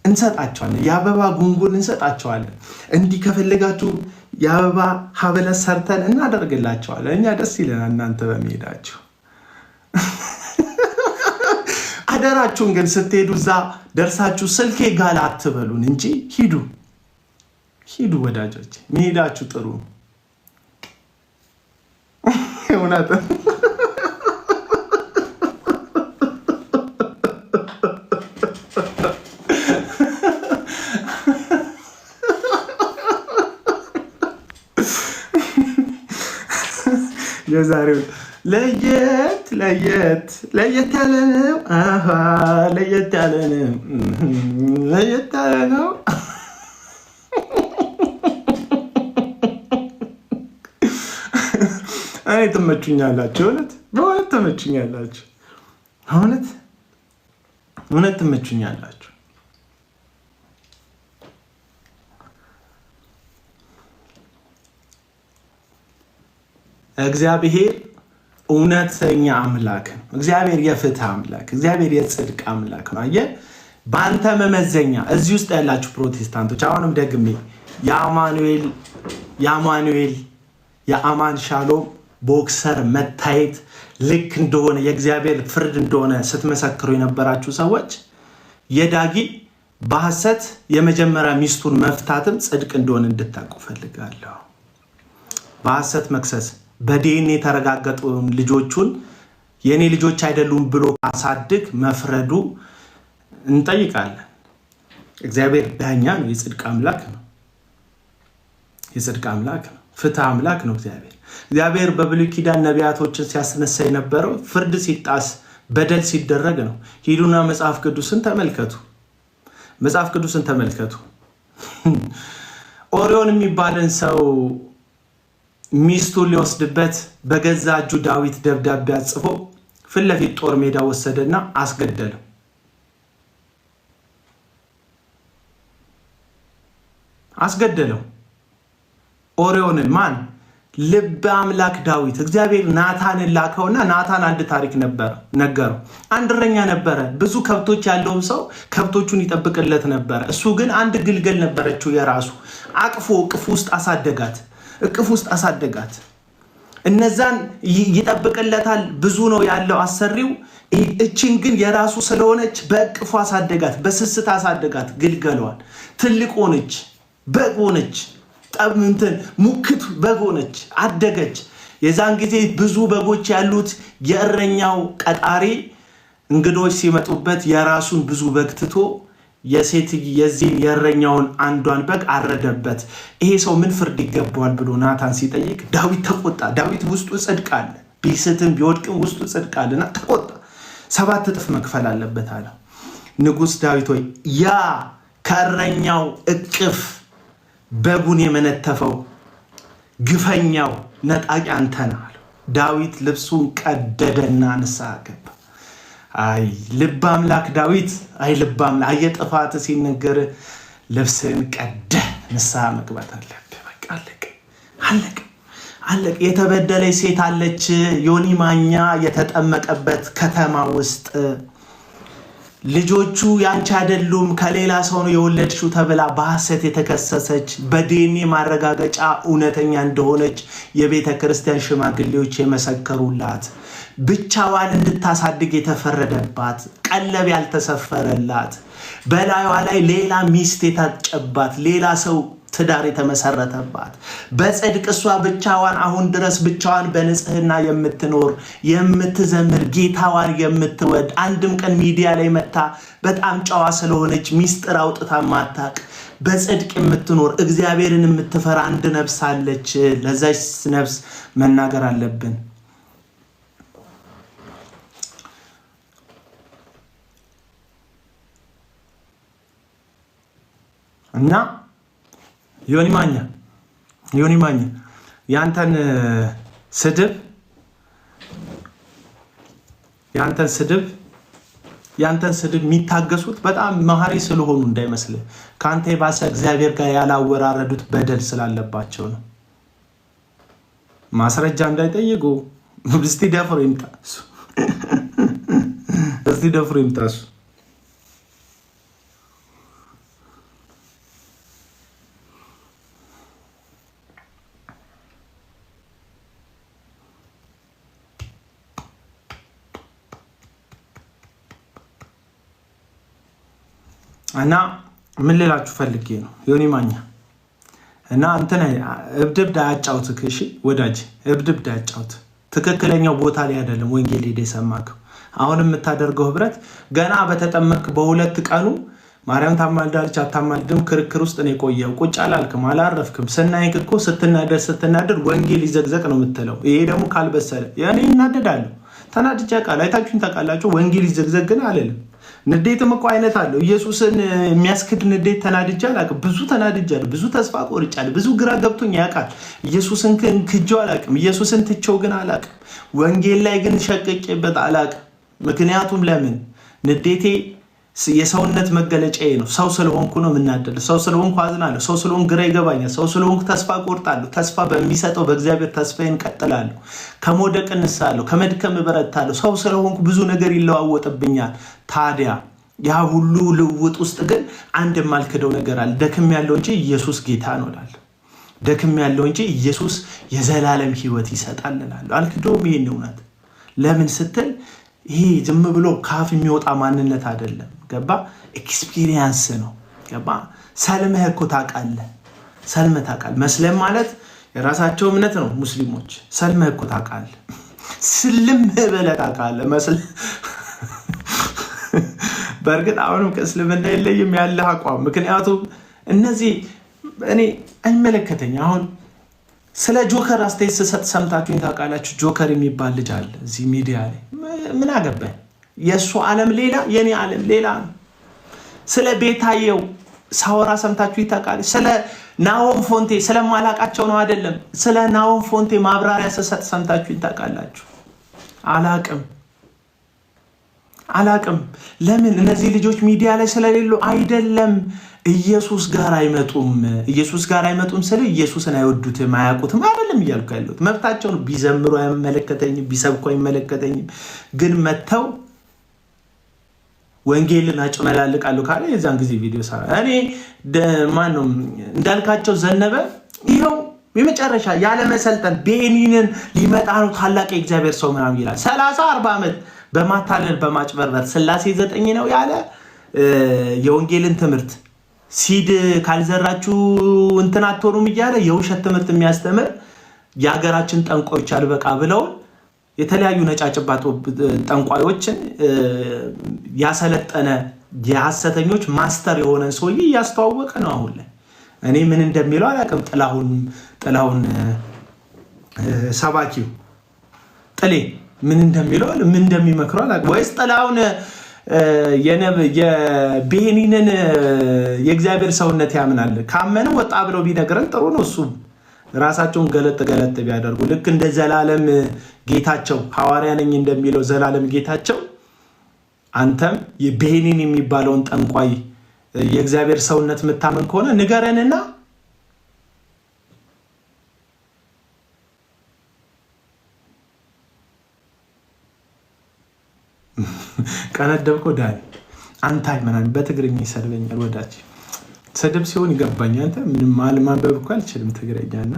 እንሰጣቸዋለን። የአበባ ጉንጉን እንሰጣቸዋለን። እንዲህ ከፈለጋችሁ የአበባ ሀበለት ሰርተን እናደርግላቸዋለን። እኛ ደስ ይለናል እናንተ በመሄዳችሁ። አደራችሁን ግን ስትሄዱ እዛ ደርሳችሁ ስልኬ ጋላ አትበሉን እንጂ ሂዱ፣ ሂዱ ወዳጆች። መሄዳችሁ ጥሩ እውነት የዛሬው ለየት ያለ ነው። ለየት ያለ ነው። ለየት ያለ ነው። እኔ ትመቹኛላችሁ። በእውነት ትመቹኛላችሁ። እውነት ትመቹኛላችሁ። እግዚአብሔር እውነተኛ አምላክ ነው። እግዚአብሔር የፍትህ አምላክ፣ እግዚአብሔር የጽድቅ አምላክ ነው። አየህ፣ በአንተ መመዘኛ እዚህ ውስጥ ያላችሁ ፕሮቴስታንቶች፣ አሁንም ደግሜ የአማኑኤል የአማን ሻሎም ቦክሰር መታየት ልክ እንደሆነ የእግዚአብሔር ፍርድ እንደሆነ ስትመሰክሩ የነበራችሁ ሰዎች የዳጊ በሐሰት የመጀመሪያ ሚስቱን መፍታትም ጽድቅ እንደሆነ እንድታውቁ ፈልጋለሁ። በሐሰት መክሰስ በዲኤንኤ የተረጋገጡ ልጆቹን የኔ ልጆች አይደሉም ብሎ አሳድግ መፍረዱ እንጠይቃለን። እግዚአብሔር ዳኛ ነው። የጽድቅ አምላክ ነው። የጽድቅ አምላክ ነው። ፍትህ አምላክ ነው። እግዚአብሔር በብሉይ ኪዳን ነቢያቶችን ሲያስነሳ የነበረው ፍርድ ሲጣስ በደል ሲደረግ ነው። ሂዱና መጽሐፍ ቅዱስን ተመልከቱ። ኦሪዮን የሚባልን ሰው ሚስቱን ሊወስድበት በገዛ እጁ ዳዊት ደብዳቤ አጽፎ ፊት ለፊት ጦር ሜዳ ወሰደና አስገደለው። ኦሪዮንን ማን? ልበ አምላክ ዳዊት። እግዚአብሔር ናታንን ላከውና ናታን አንድ ታሪክ ነገረው። አንድ እረኛ ነበረ። ብዙ ከብቶች ያለው ሰው ከብቶቹን ይጠብቅለት ነበረ። እሱ ግን አንድ ግልገል ነበረችው የራሱ። እቅፍ ውስጥ አሳደጋት። እነዛን ይጠብቅለታል። ብዙ ነው ያለው አሰሪው። እችን ግን የራሱ ስለሆነች በእቅፉ አሳደጋት፣ በስስት አሳደጋት። ግልገሏን ትልቅ ሆነች፣ በግ ሆነች፣ ሙክት በግ ሆነች፣ አደገች። የዛን ጊዜ ብዙ በጎች ያሉት የእረኛው ቀጣሪ እንግዶች ሲመጡበት የራሱን ብዙ በግ ትቶ የዚህን የእረኛውን አንዷን በግ አረደበት። ይሄ ሰው ምን ፍርድ ይገባዋል ብሎ ናታን ሲጠይቅ ዳዊት ተቆጣ። ዳዊት ውስጡ ጽድቅ አለ፣ ቢስትም ቢወድቅም ውስጡ ጽድቅ አለና ተቆጣ። 7 እጥፍ መክፈል አለበት አለ። ንጉሥ ዳዊት ሆይ ያ ከእረኛው እቅፍ በጉን የመነተፈው ግፈኛው ነጣቂ አንተ ነህ አለው። ዳዊት ልብሱን ቀደደና ንስሐ ገባ። አይ ልበ አምላክ ዳዊት፣ አይ ልበ አምላክ። አየህ ጥፋት ሲነገር ልብስን ቀደህ ንስሐ መግባት አለብህ። በቃ አለቀ። አለቅ። የተበደለች ሴት አለች ዮኒ ማኛ የተጠመቀበት ከተማ ውስጥ ልጆቹ ያንቺ አይደሉም ከሌላ ሰው ነው የወለድሽው ተብላ በሐሰት የተከሰሰች በዲኤንኤ ማረጋገጫ እውነተኛ እንደሆነች የቤተ ክርስቲያን ሽማግሌዎች የመሰከሩላት ብቻዋን እንድታሳድግ የተፈረደባት ቀለብ ያልተሰፈረላት በላይዋ ላይ ሌላ ሚስት የታጨባት ሌላ ሰው ትዳር የተመሰረተባት በጽድቅ እሷ ብቻዋን አሁን ድረስ ብቻዋን በንጽህና የምትኖር የምትዘምር ጌታዋን የምትወድ አንድም ቀን ሚዲያ ላይ መታ በጣም ጨዋ ስለሆነች ሚስጥር አውጥታ ማታቅ በጽድቅ የምትኖር እግዚአብሔርን የምትፈራ አንድ ነፍስ አለች። ለዛች ነፍስ መናገር አለብን። እና ዮኒ ማኛ ያንተን ስድብ የሚታገሱት በጣም መሐሪ ስለሆኑ እንዳይመስልህ ካንተ የባሰ እግዚአብሔር ጋር ያላወራረዱት በደል ስላለባቸው ነው። ማስረጃ እንዳይጠይቁ እስቲ ደፍሮ ይምጣሱ። እና ምን ልላችሁ ፈልጌ ነው ዮኒ ማኛ እና አንተና እብድብዳ ያጫውትክ። እሺ ወዳጅ እብድብዳ ያጫውት ትክክለኛው ቦታ ላይ አይደለም ወንጌል ሄደ ሰማከው። አሁን የምታደርገው ህብረት ገና በተጠመቅ በሁለት ቀኑ ማርያም ታማልዳለች አታማልድም ክርክር ውስጥ ነው የቆየው። ቁጭ አላልክም አላረፍክም። ስናይክ እኮ ስትናደድ ወንጌል ይዘግዘቅ ነው የምትለው። ይሄ ደግሞ ካልበሰለ ያኔ እናደዳለሁ። ተናድጄ ቃል አይታችሁን ታውቃላችሁ። ወንጌል ይዘግዘግ ግን አለለም። ንዴትም እኮ አይነት አለው። ኢየሱስን የሚያስክድ ንዴት ተናድጄ አላውቅም። ብዙ ተናድጃለሁ፣ ብዙ ተስፋ ቆርጫለሁ፣ ብዙ ግራ ገብቶኝ ያውቃል። ኢየሱስን ክጄው አላውቅም። ኢየሱስን ትቼው ግን አላውቅም። ወንጌል ላይ ግን ሸቅቄበት አላውቅም። ምክንያቱም ለምን ንዴቴ የሰውነት መገለጫዬ ነው። ሰው ስለሆንኩ ነው የምናደደው። ሰው ስለሆንኩ አዝናለሁ። ሰው ስለሆንኩ ግራ ይገባኛል። ሰው ስለሆንኩ ተስፋ ቆርጣለሁ። ተስፋ በሚሰጠው በእግዚአብሔር ተስፋዬን እቀጥላለሁ። ከመውደቅ እነሳለሁ፣ ከመድከም እበረታለሁ። ሰው ስለሆንኩ ብዙ ነገር ይለዋወጥብኛል። ታዲያ ያ ሁሉ ልውጥ ውስጥ ግን አንድ የማልክደው ነገር አለ። ደክም ያለው እንጂ ኢየሱስ ጌታ ነው እላለሁ። ደክም ያለው እንጂ ኢየሱስ የዘላለም ሕይወት ይሰጣል እላለሁ። አልክደውም ይሄን እውነት። ለምን ስትል ይሄ ዝም ብሎ ካፍ የሚወጣ ማንነት አይደለም። ገባ? ኤክስፒሪየንስ ነው። ገባ? ሰልመህ እኮ ታውቃለህ። ሰልመህ ታውቃለህ። መስለም ማለት የራሳቸው እምነት ነው ሙስሊሞች። ሰልመህ እኮ ታውቃለህ። ስልምህ ብለህ ታውቃለህ። መስለም በእርግጥ አሁንም ከእስልምና የለይም ያለህ አቋም። ምክንያቱም እነዚህ እኔ አይመለከተኝ። አሁን ስለ ጆከር አስተያየት ስሰጥ ሰምታችሁኝ ታውቃላችሁ። ጆከር የሚባል ልጅ አለ እዚህ ሚዲያ ላይ። ምን አገባኝ? የእሱ ዓለም ሌላ የኔ ዓለም ሌላ ነው። ስለ ቤታየው ሳወራ ሰምታችሁ ይታወቃል። ስለ ናሆም ፎንቴ ስለማላቃቸው ነው አይደለም። ስለ ናሆም ፎንቴ ማብራሪያ ስሰጥ ሰምታችሁ ይታወቃላችሁ። አላቅም። ለምን እነዚህ ልጆች ሚዲያ ላይ ስለሌሉ አይደለም። ኢየሱስ ጋር አይመጡም ስለ ኢየሱስን አይወዱትም አያውቁትም አይደለም እያልኩ ያለሁት። መብታቸው ነው። ቢዘምሩ አይመለከተኝም፣ ቢሰብኩ አይመለከተኝም። ግን መተው ወንጌልን አጭመላልቃለሁ ካለ የዛን ጊዜ ቪዲዮ ሰራ። እኔ ማነው እንዳልካቸው ዘነበ ይኸው የመጨረሻ ያለ መሰልጠን ቤኒንን ሊመጣ ነው ታላቅ የእግዚአብሔር ሰው ምናምን ይላል። 30-40 ዓመት በማታለል በማጭበርበር ስላሴ 9 ነው ያለ የወንጌልን ትምህርት ሲድ ካልዘራችሁ እንትን አትሆኑም እያለ የውሸት ትምህርት የሚያስተምር የሀገራችን ጠንቋዮች አልበቃ ብለው የተለያዩ ነጫጭባ ጠንቋዮችን ያሰለጠነ የሐሰተኞች ማስተር የሆነን ሰውዬ እያስተዋወቀ ነው አሁን ላይ። እኔ ምን እንደሚለው አላውቅም። ጥላሁን ሰባኪው ጥሌ ምን እንደሚለው ምን እንደሚመክረው አላውቅም። ወይስ ጥላሁን የቤኒንን የእግዚአብሔር ሰውነት ያምናል? ካመነ ወጣ ብለው ቢነግረን ጥሩ ነው። እሱም ራሳቸውን ገለጥ ቢያደርጉ ልክ እንደ ዘላለም ጌታቸው ሐዋርያ ነኝ እንደሚለው ዘላለም ጌታቸው አንተም የቤኒን የሚባለውን ጠንቋይ የእግዚአብሔር ሰውነት የምታምን ከሆነ ንገረንና ቀነደብከው ዳኒ አንታይ ምናምን በትግርኛ ይሰድበኛል። ወዳጅ ስድብ ሲሆን ይገባኛል። አንተ ምንም ማንበብ እኮ አልችልም ትግርኛና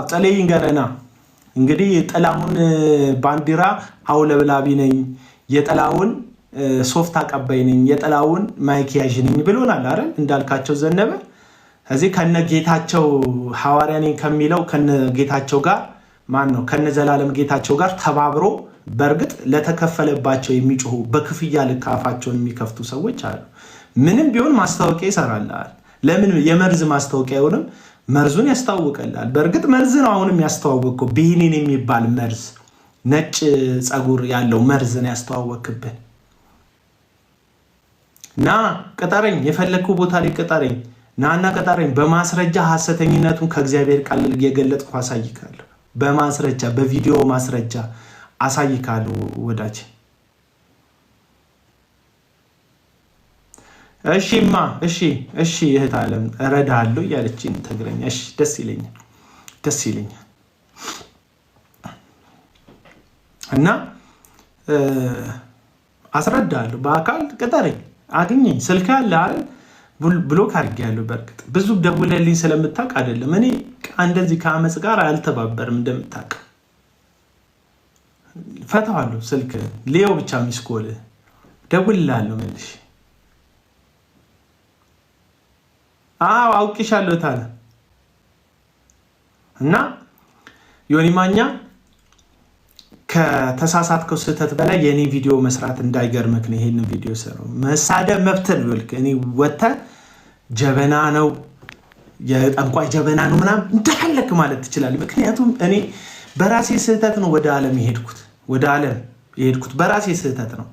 ጸለይን ገረና እንግዲህ ጥላሁን ባንዲራ አውለብላቢ ነኝ፣ የጥላሁን ሶፍት አቀባይ ነኝ፣ የጥላሁን ማይክ ያዥ ነኝ ብሎናል አይደል? እንዳልካቸው ዘነበ እዚህ ከነጌታቸው ሐዋርያ ነኝ ከሚለው ከነጌታቸው ጋር ማን ነው ከነዘላለም ጌታቸው ጋር ተባብሮ በእርግጥ ለተከፈለባቸው የሚጮሁ በክፍያ ልክ አፋቸውን የሚከፍቱ ሰዎች አሉ። ምንም ቢሆን ማስታወቂያ ይሰራልሃል። ለምን የመርዝ ማስታወቂያ አይሆንም? መርዙን ያስተዋውቀልሃል። በእርግጥ መርዝ ነው አሁንም ያስተዋወቀው። ቢኒን የሚባል መርዝ ነጭ ጸጉር ያለው መርዝን ያስተዋወቅብን እና ቅጠረኝ፣ የፈለግከው ቦታ ላይ ቅጠረኝ፣ ናና ቅጠረኝ። በማስረጃ ሐሰተኝነቱን ከእግዚአብሔር ቃል እየገለጥኩ አሳይካለሁ። በማስረጃ በቪዲዮ ማስረጃ አሳይካለሁ ወዳጅ። እሺማ እሺ እህት አለም እረዳለሁ እያለችኝ ትግረኛ። እሺ ደስ ይለኛል እና አስረዳለሁ። በአካል ቅጠረኝ፣ አግኘኝ። ስልክ ያለ አይደል? ብሎክ አድርጌያለሁ። በእርግጥ ብዙ ደውለልኝ ስለምታውቅ አይደለም። እኔ እንደዚህ ከአመፅ ጋር አልተባበርም። እንደምታውቅ ፈታዋለሁ። ስልክ ሌው ብቻ ሚስኮል ደውልልሃለሁ መልሽ። አውቅሻለሁ ታለ እና ዮኒ ማኛ ከተሳሳትከው ስህተት በላይ የኔ ቪዲዮ መስራት እንዳይገርምክ ነው ይሄንን ቪዲዮ ሰራው። መሳደብ መብት ነው ይልክ እኔ ወተ ጀበና ነው የጠንቋይ ጀበና ነው ምናምን እንደፈለክ ማለት ትችላለህ። ምክንያቱም እኔ በራሴ ስህተት ነው ወደ ዓለም የሄድኩት በራሴ ስህተት ነው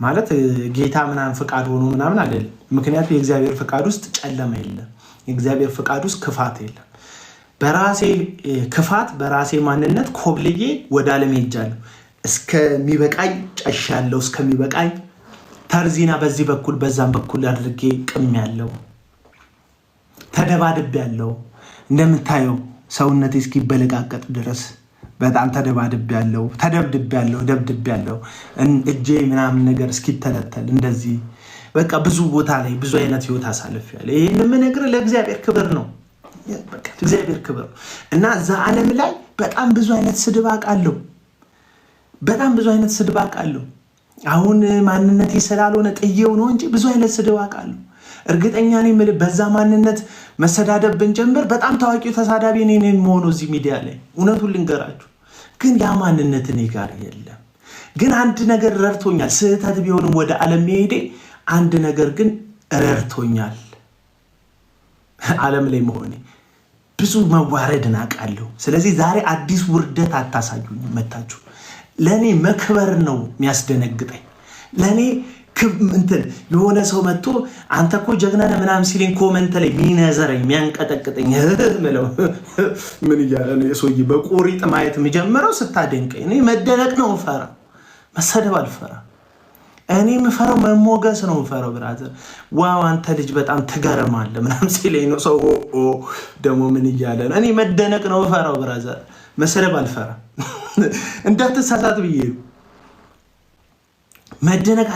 ማለት ጌታ ምናምን ፍቃድ ሆኖ ምናምን አይደለም። ምክንያቱም የእግዚአብሔር ፍቃድ ውስጥ ጨለማ የለም፣ የእግዚአብሔር ፍቃድ ውስጥ ክፋት የለም። በራሴ ክፋት በራሴ ማንነት ኮብልዬ ወደ ዓለም ሄጃለሁ። እስከሚበቃኝ ጨሻለሁ፣ እስከሚበቃኝ ተርዚና በዚህ በኩል በዛም በኩል አድርጌ ቅሜያለሁ፣ ተደባድቤያለሁ። እንደምታየው ሰውነቴ እስኪበለቃቀጥ ድረስ በጣም ተደባድቤያለሁ፣ ደብድቤያለሁ። እጄ ምናምን ነገር እስኪተለተል እንደዚህ በቃ ብዙ ቦታ ላይ ብዙ አይነት ህይወት አሳልፌያለሁ። ይሄን የምነግርህ ለእግዚአብሔር ክብር ነው። በቃ እግዚአብሔር ክብር እና እዛ ዓለም ላይ በጣም ብዙ አይነት ስድብ አውቃለሁ። አሁን ማንነቴ ስላልሆነ ጥዬው ነው እንጂ ብዙ አይነት ስድብ አውቃለሁ። እርግጠኛ ነኝ የምልህ በዛ ማንነት መሰዳደብ ብንጀምር በጣም ታዋቂው ተሳዳቢ እኔ ነኝ የምሆነው እዚህ ሚዲያ ላይ። እውነቱን ልንገራችሁ ግን ያ ማንነት እኔ ጋር የለም። ግን አንድ ነገር ረድቶኛል። ስህተት ቢሆንም ወደ ዓለም መሄዴ አንድ ነገር ግን ረድቶኛል። ዓለም ላይ መሆኔ ብዙ መዋረድን አውቃለሁ። ስለዚህ ዛሬ አዲስ ውርደት አታሳዩኝ መታችሁ። ለእኔ መክበር ነው የሚያስደነግጠኝ። ለእኔ የሆነ ሰው መጥቶ አንተ እኮ ጀግና ነህ ምናምን ሲለኝ ኮመንት ላይ ሚነዘረኝ የሚያንቀጠቅጠኝ ምለው ምን እያለ ነው የሰውዬ በቆሪጥ ማየት የሚጀምረው ስታደንቀኝ። እኔ መደነቅ ነው ምፈራ፣ መሰደብ አልፈራ። እኔ ምፈራው መሞገስ ነው ምፈራው። ብራዘር ዋው አንተ ልጅ በጣም ትገርማለህ ምናምን ሲለኝ ነው ሰው ደግሞ ምን እያለ ነው። እኔ መደነቅ ነው ምፈራው ብራዘር፣ መሰደብ አልፈራ። እንዳትሳሳት ብዬ መደነቅ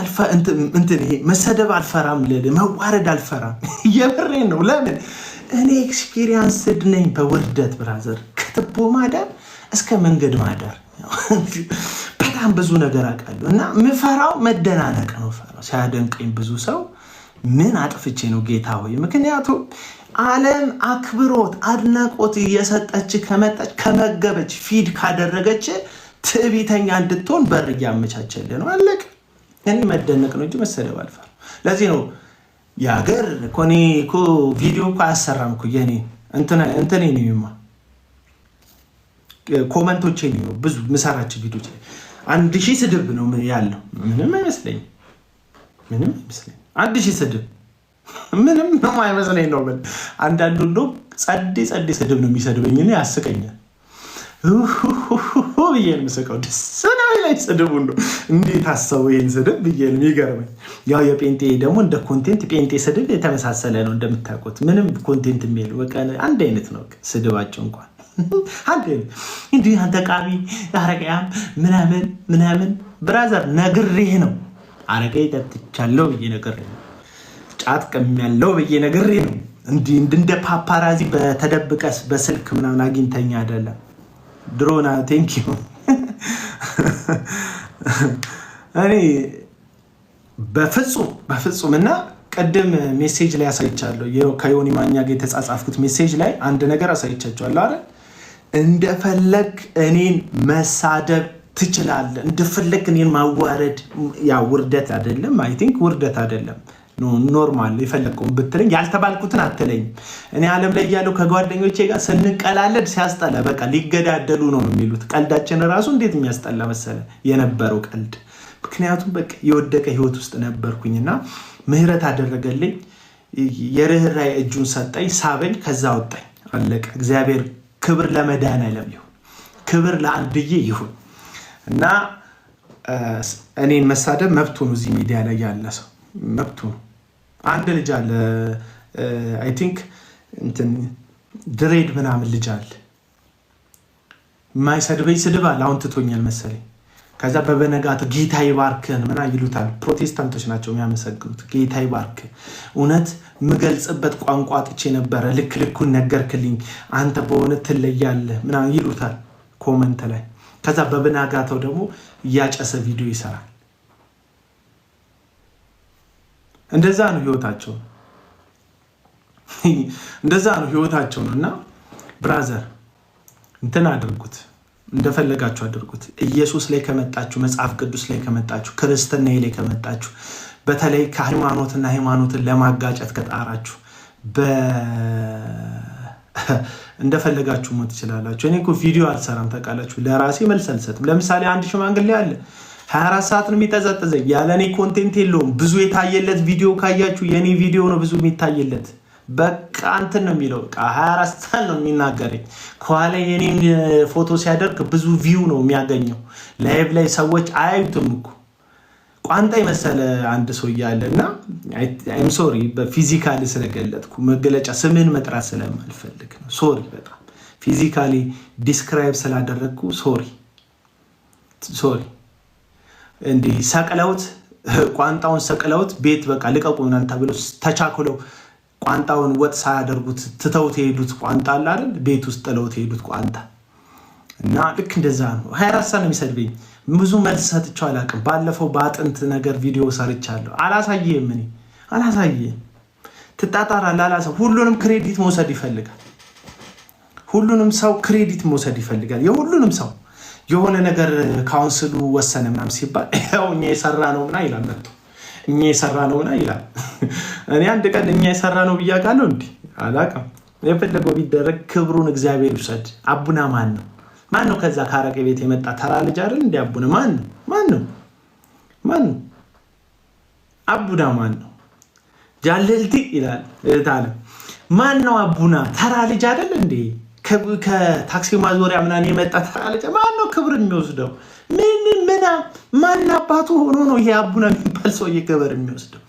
ይሄ መሰደብ አልፈራም፣ መዋረድ አልፈራም። የብሬን ነው። ለምን እኔ ኤክስፒሪየንስድ ነኝ በውርደት ብራዘር። ከትቦ ማደር እስከ መንገድ ማደር በጣም ብዙ ነገር አውቃለሁ እና ምፈራው መደናነቅ ነው ፈራው። ሲያደንቀኝ ብዙ ሰው ምን አጥፍቼ ነው ጌታ ሆይ? ምክንያቱም ዓለም አክብሮት አድናቆት እየሰጠች ከመጣች ከመገበች ፊድ ካደረገች ትዕቢተኛ እንድትሆን በር እያመቻቸልህ ነው። አለቅ እኔ መደነቅ ነው እንጂ መሰደብ አልፈራም። ለዚህ ነው የሀገር ኮኔ ቪዲዮ እኮ አያሰራም እኮ የኔ እንትኔ ነው ኮመንቶቼ ነው ብዙ ምሰራቸው ቪዲዮች ላይ 1000 ስድብ ነው ያለው። ምንም አይመስለኝም። 1000 ስድብ ምንም ነው አይመስለኝ ነው። አንዳንዱ እንደው ጸዴ ስድብ ነው የሚሰድበኝ እና ያስቀኛል። ብዬ ነው የምስቀው። ደስ ነው ላይ ስድቡ ነው እንዴት አሰቡ ይሄን ስድብ ብዬ ነው የሚገርመኝ። ያው የጴንጤ ደግሞ እንደ ኮንቴንት ጴንጤ ስድብ የተመሳሰለ ነው እንደምታውቁት። ምንም ኮንቴንት የሚል በቃ አንድ አይነት ነው ስድባቸው እንኳን አንተ እንዲህ አንተ ቃቢ አረቀያም ምናምን ብራዘር ነግሬህ ነው። አረቄ ጠጥቻለሁ ብዬ ነግሬህ ነው። ጫት ቀሚያለሁ ብዬ ነግሬህ ነው። እንደ ፓፓራዚ በተደብቀስ በስልክ ምናምን አግኝተኛ አይደለም። ድሮና ቴንክ ዩ እኔ በፍጹም እና ቀደም ሜሴጅ ላይ አሳይቻለሁ። ከዮኒ ማኛ ጋር የተጻጻፍኩት ሜሴጅ ላይ አንድ ነገር አሳይቻቸዋለሁ አይደል? እንደፈለግ እኔን መሳደብ ትችላለህ፣ እንደፈለግ እኔን ማዋረድ። ያ ውርደት አይደለም። አይ ቲንክ ውርደት አይደለም፣ ኖርማል። የፈለግከውን ብትለኝ ያልተባልኩትን አትለኝ። እኔ ዓለም ላይ ያለው ከጓደኞቼ ጋር ስንቀላለድ ሲያስጠላ፣ በቃ ሊገዳደሉ ነው የሚሉት። ቀልዳችን ራሱ እንዴት የሚያስጠላ መሰለ የነበረው ቀልድ። ምክንያቱም በቃ የወደቀ ህይወት ውስጥ ነበርኩኝና ምህረት አደረገልኝ። የርህራይ እጁን ሰጠኝ፣ ሳበኝ፣ ከዛ ወጣኝ። አለቀ። እግዚአብሔር ክብር ለመድኃኔዓለም ይሁን፣ ክብር ለአንድዬ ይሁን። እና እኔን መሳደብ መብቱ ነው። እዚህ ሚዲያ ላይ ያለ ሰው መብቱ ነው። አንድ ልጅ አለ አይ ቲንክ እንትን ድሬድ ምናምን ልጅ አለ የማይሰድበኝ ስድብ አለ። አሁን ትቶኛል መሰለኝ። ከዛ በበነጋቱ ጌታ ይባርክህን ምና ይሉታል። ፕሮቴስታንቶች ናቸው የሚያመሰግኑት። ጌታ ይባርክህ፣ እውነት የምገልጽበት ቋንቋ አጥቼ ነበረ፣ ልኩን ነገርክልኝ፣ አንተ በእውነት ትለያለህ ምና ይሉታል ኮመንት ላይ። ከዛ በበነጋታው ደግሞ እያጨሰ ቪዲዮ ይሰራል። እንደዛ ነው ህይወታቸው፣ እንደዛ ነው ህይወታቸው ነው። እና ብራዘር እንትን አድርጉት፣ እንደፈለጋችሁ አድርጉት። ኢየሱስ ላይ ከመጣችሁ፣ መጽሐፍ ቅዱስ ላይ ከመጣችሁ፣ ክርስትና ላይ ከመጣችሁ፣ በተለይ ከሃይማኖትና ሃይማኖትን ለማጋጨት ከጣራችሁ እንደፈለጋችሁ ሞት ትችላላችሁ። እኔ እኮ ቪዲዮ አልሰራም ታውቃላችሁ። ለራሴ መልስ አልሰጥም። ለምሳሌ አንድ ሽማግሌ አለ 24 ሰዓት ነው የሚጠዘጥዘኝ። ያለ እኔ ኮንቴንት የለውም። ብዙ የታየለት ቪዲዮ ካያችሁ የኔ ቪዲዮ ነው ብዙ የሚታየለት። በቃ እንትን ነው የሚለው፣ በቃ 24 ሰዓት ነው የሚናገረኝ። ከኋላ የኔን ፎቶ ሲያደርግ ብዙ ቪው ነው የሚያገኘው። ላይቭ ላይ ሰዎች አያዩትም እኮ። ቋንጣ የመሰለ አንድ ሰው እያለ እና አይም ሶሪ በፊዚካሊ ስለገለጥኩ መገለጫ ስምን መጥራት ስለማልፈልግ ነው። ሶሪ በጣም ፊዚካሊ ዲስክራይብ ስላደረግኩ ሶሪ። እንዲህ ሰቅለውት ቋንጣውን ሰቅለውት ቤት በቃ ልቀቁ ምናምን ተብሎ ተቻክለው ቋንጣውን ወጥ ሳያደርጉት ትተውት የሄዱት ቋንጣ አለ አይደል? ቤት ውስጥ ጥለውት የሄዱት ቋንጣ እና ልክ እንደዛ ነው። 24 ሰዓት ነው የሚሰድበኝ። ብዙ መልስ ሰጥቼው አላውቅም። ባለፈው በአጥንት ነገር ቪዲዮ ሰርቻለሁ። አላሳየህም፣ እኔ አላሳየህም። ትጣጣራለህ። አላሳየህም። ሁሉንም ክሬዲት መውሰድ ይፈልጋል። ሁሉንም ሰው ክሬዲት መውሰድ ይፈልጋል። የሁሉንም ሰው የሆነ ነገር ካውንስሉ ወሰነ ምናምን ሲባል ያው እኛ የሰራ ነው ምና ይላል። መጥቶ እኛ የሰራ ነው ምና ይላል። እኔ አንድ ቀን እኛ የሰራ ነው ብያለሁ እንዴ? አላውቅም። የፈለገው ቢደረግ ክብሩን እግዚአብሔር ይውሰድ። አቡና ማን ነው? ከዛ ካረቀ ቤት የመጣ ተራ ልጅ አይደል እንዴ? አቡና ማን ነው? አቡና ማን ነው? ጃለልቲ ይላል እታለ። ማን ነው አቡና? ተራ ልጅ አይደል እንዴ? ከታክሲ ማዞሪያ ምናምን የመጣ ተራ ልጅ ማን ነው ክብር የሚወስደው? ማን አባቱ ሆኖ ነው ይሄ አቡና የሚባል ሰውዬ ክብር የሚወስደው?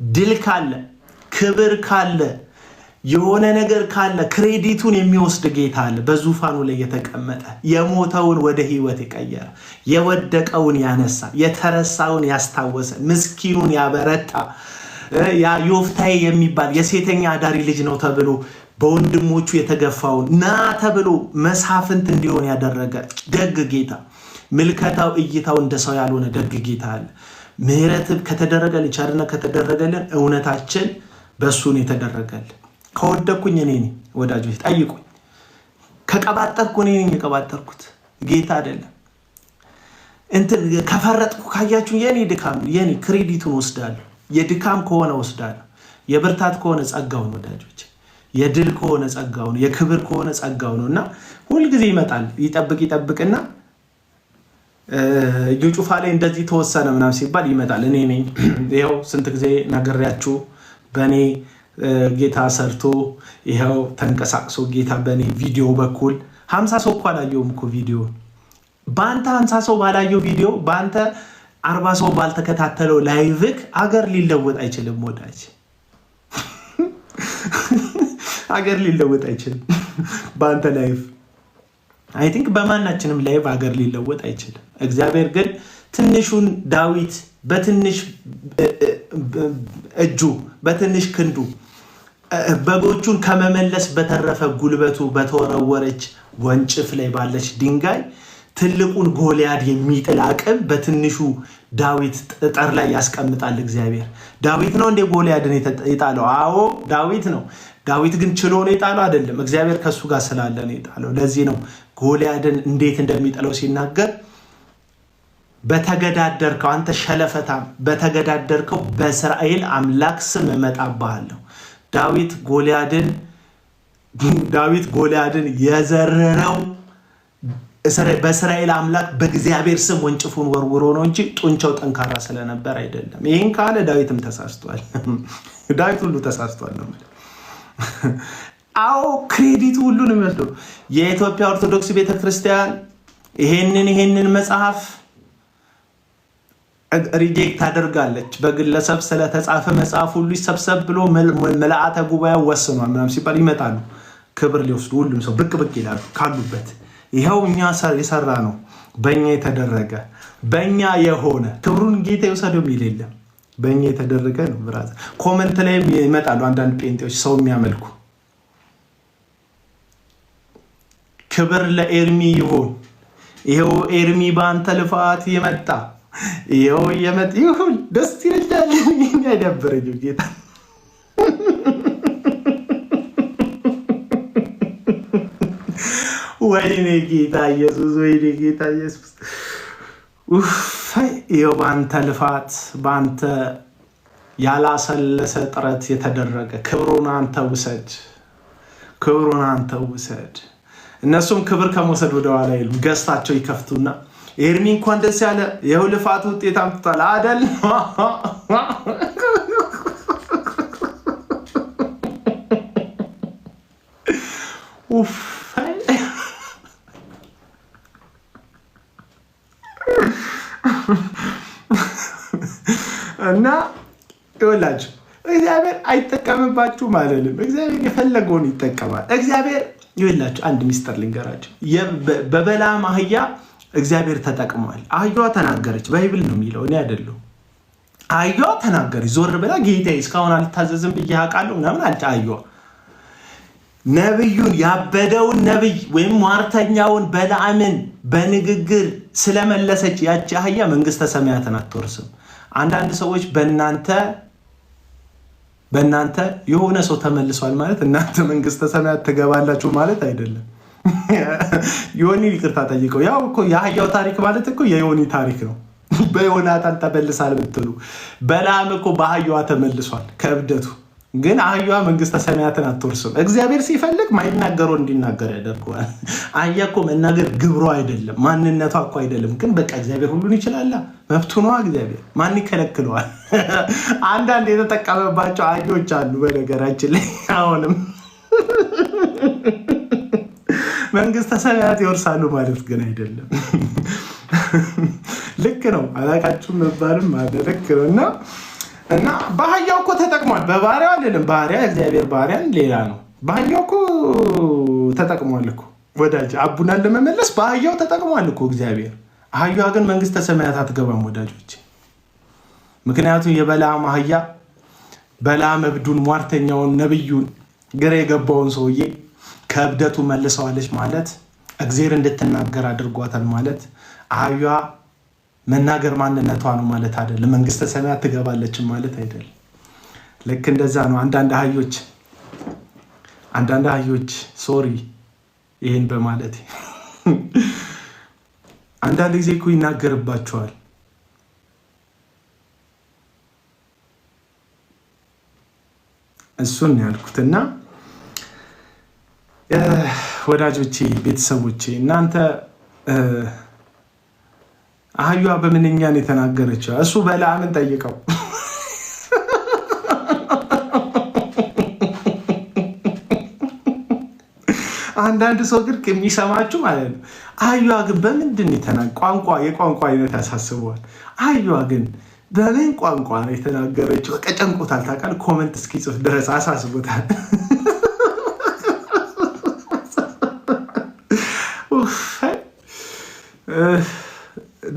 ድል ካለ ክብር ካለ የሆነ ነገር ካለ ክሬዲቱን የሚወስድ ጌታ አለ በዙፋኑ ላይ የተቀመጠ፣ የሞተውን ወደ ህይወት የቀየረ፣ የወደቀውን ያነሳ፣ የተረሳውን ያስታወሰ፣ ምስኪኑን ያበረታ፣ ያ ዮፍታይ የሚባል የሴተኛ አዳሪ ልጅ ነው ተብሎ በወንድሞቹ የተገፋውን ና ተብሎ መሳፍንት እንዲሆን ያደረገ ደግ ጌታ፣ ምልከታው እይታው እንደ ሰው ያልሆነ ደግ ጌታ አለ። ምህረት ከተደረገልን፣ ቸርነት ከተደረገልን እውነታችን በሱን የተደረገልን። ከወደኩኝ እኔ ነኝ ወዳጆች፣ ጠይቁኝ። ከቀባጠርኩ እኔ ነኝ የቀባጠርኩት ጌታ አይደለም። እንትን ከፈረጥኩ ካያችሁ የኔ ድካም የኔ ክሬዲቱን ወስዳለሁ። የድካም ከሆነ ወስዳለሁ። የብርታት ከሆነ ጸጋው ነው ወዳጆች። የድል ከሆነ ጸጋው ነው። የክብር ከሆነ ጸጋው ነው። እና ሁልጊዜ ይመጣል። ይጠብቅና ጩፋ ላይ እንደዚህ ተወሰነ ምናምን ሲባል ይመጣል። እኔ ነኝ ይኸው ስንት ጊዜ ነገሪያችሁ በእኔ ጌታ ሰርቶ ይኸው ተንቀሳቅሶ ጌታ በእኔ ቪዲዮ በኩል 50 ሰው እኮ አላየውም እኮ ቪዲዮ። በአንተ 50 ሰው ባላየው ቪዲዮ፣ በአንተ 40 ሰው ባልተከታተለው ላይቭክ አገር ሊለወጥ አይችልም ወዳጅ። አገር ሊለወጥ አይችልም በአንተ ላይቭ። አይ ቲንክ በማናችንም ላይ ሀገር ሊለወጥ አይችልም። እግዚአብሔር ግን ትንሹን ዳዊት በትንሽ እጁ በትንሽ ክንዱ በጎቹን ከመመለስ በተረፈ ጉልበቱ በተወረወረች ወንጭፍ ላይ ባለች ድንጋይ ትልቁን ጎልያድ የሚጥል አቅም በትንሹ ዳዊት ጠጠር ላይ ያስቀምጣል እግዚአብሔር። ዳዊት ነው እንደ ጎልያድን የጣለው? አዎ ዳዊት ነው። ዳዊት ግን ችሎ ነው የጣለው አይደለም። እግዚአብሔር ከሱ ጋር ስላለ ነው የጣለው። ለዚህ ነው ጎልያድን እንዴት እንደሚጥለው ሲናገር በተገዳደርከው አንተ ሸለፈታም በተገዳደርከው በእስራኤል አምላክ ስም እመጣብሃለሁ። ዳዊት ጎልያድን የዘረረው በእስራኤል አምላክ በእግዚአብሔር ስም ወንጭፉን ወርውሮ ነው እንጂ ጡንቻው ጠንካራ ስለነበር አይደለም። ይህን ካለ ዳዊትም ተሳስቷል። ዳዊት ሁሉ ተሳስቷል ነው። አዎ ክሬዲቱ ሁሉን የሚወስደው የኢትዮጵያ ኦርቶዶክስ ቤተክርስቲያን ይሄንን መጽሐፍ ሪጀክት ታደርጋለች። በግለሰብ ስለተጻፈ መጽሐፍ ሁሉ ይሰብሰብ ብሎ መልአተ ጉባኤ ወስኗል ምናምን ሲባል ይመጣሉ። ክብር ሊወስዱ ሁሉም ሰው ብቅ ይላሉ ካሉበት። ይኸው እኛ የሰራ ነው በእኛ የተደረገ በእኛ የሆነ ክብሩን ጌታ ይወሰደው የሚል የለም። በእኛ የተደረገ ነው። ብራዘር ኮመንት ላይ ይመጣሉ አንዳንድ ጴንጤዎች ሰው የሚያመልኩ ክብር ለኤርሚ ይሁን። ይኸው ኤርሚ በአንተ ልፋት የመጣ ይኸው የመጣ ይሁን። ደስ ይላል። ያዳበረኝ ጌታ ወይኔ ጌታ ኢየሱስ ወይኔ ጌታ ኢየሱስ ይኸው በአንተ ልፋት በአንተ ያላሰለሰ ጥረት የተደረገ ክብሩን አንተ ውሰድ፣ ክብሩን አንተ ውሰድ። እነሱም ክብር ከመውሰድ ወደ ኋላ ይሉ ገዝታቸው ይከፍቱና ኤርሚ እንኳን ደስ ያለ ይኸው ልፋት ውጤት አምጥቷል አይደል? እና ይኸውላችሁ እግዚአብሔር አይጠቀምባችሁም አለልም። እግዚአብሔር የፈለገውን ይጠቀማል። እግዚአብሔር ይኸውላችሁ አንድ ሚስጥር ልንገራችሁ። በበለዓም አህያ እግዚአብሔር ተጠቅሟል። አህያዋ ተናገረች። ባይብል ነው የሚለው እኔ አይደለሁ። አህያዋ ተናገረች። ዞር ብላ ጌታዬ እስካሁን አልታዘዝም ብዬ አውቃለሁ ምናምን አለች። አህያዋ ነብዩን ያበደውን ነብይ ወይም ሟርተኛውን በለዓምን በንግግር ስለመለሰች ያቺ አህያ መንግስተ ሰማያትን አትወርስም። አንዳንድ ሰዎች በእናንተ የሆነ ሰው ተመልሷል ማለት እናንተ መንግስተ ሰማያት ትገባላችሁ ማለት አይደለም። ዮኒ ይቅርታ ጠይቀው። ያው እኮ የአህያው ታሪክ ማለት እኮ የዮኒ ታሪክ ነው። በዮናታን ተመልሳል ብትሉ በለዓም እኮ በአህያዋ ተመልሷል ከእብደቱ። ግን አህያዋ መንግስተ ሰማያትን አትወርስም። እግዚአብሔር ሲፈልግ ማይናገረው እንዲናገር ያደርገዋል። አህያ እኮ መናገር ግብሮ አይደለም፣ ማንነቷ እኮ አይደለም። ግን በቃ እግዚአብሔር ሁሉን ይችላል፣ መብቱ ነው። እግዚአብሔር ማን ይከለክለዋል? አንዳንድ የተጠቀመባቸው አህዮች አሉ በነገራችን ላይ አሁንም መንግስተ ሰማያት ይወርሳሉ ማለት ግን አይደለም። ልክ ነው። አላቃችሁ መባልም ማለት ልክ ነው። እና በአህያው እኮ ተጠቅሟል። በባሪያው አይደለም። ባሪያ እግዚአብሔር ባሪያን ሌላ ነው። በአህያው እኮ ተጠቅሟል እኮ ወዳጅ። አቡናን ለመመለስ በአህያው ተጠቅሟል እኮ እግዚአብሔር። አህያዋ ግን መንግስተ ሰማያት አትገባም ወዳጆች። ምክንያቱም የበለዓም አህያ በለዓም እብዱን ሟርተኛውን ነብዩን ግራ የገባውን ሰውዬ ከእብደቱ መልሰዋለች ማለት እግዚአብሔር እንድትናገር አድርጓታል ማለት አህያዋ መናገር ማንነቷ ነው ማለት አይደለም። መንግስተ ሰማያት ትገባለች ማለት አይደለም። ልክ እንደዛ ነው። አንዳንድ አህዮች ሶሪ ይሄን በማለት አንዳንድ ጊዜ እኮ ይናገርባቸዋል። እሱን ያልኩትና ወዳጆቼ ቤተሰቦቼ እናንተ አህያዋ በምንኛ ነው የተናገረችው? እሱ በለዓምን ጠይቀው። አንዳንድ ሰው ግን የሚሰማችሁ ማለት ነው። አህያዋ ግን በምንድን ቋንቋ የቋንቋ አይነት ያሳስበዋል። አህያዋ ግን በምን ቋንቋ ነው የተናገረችው? በቃ ጨንቆታል። ታውቃለህ፣ ኮመንት እስኪጽፍ ድረስ አሳስቦታል።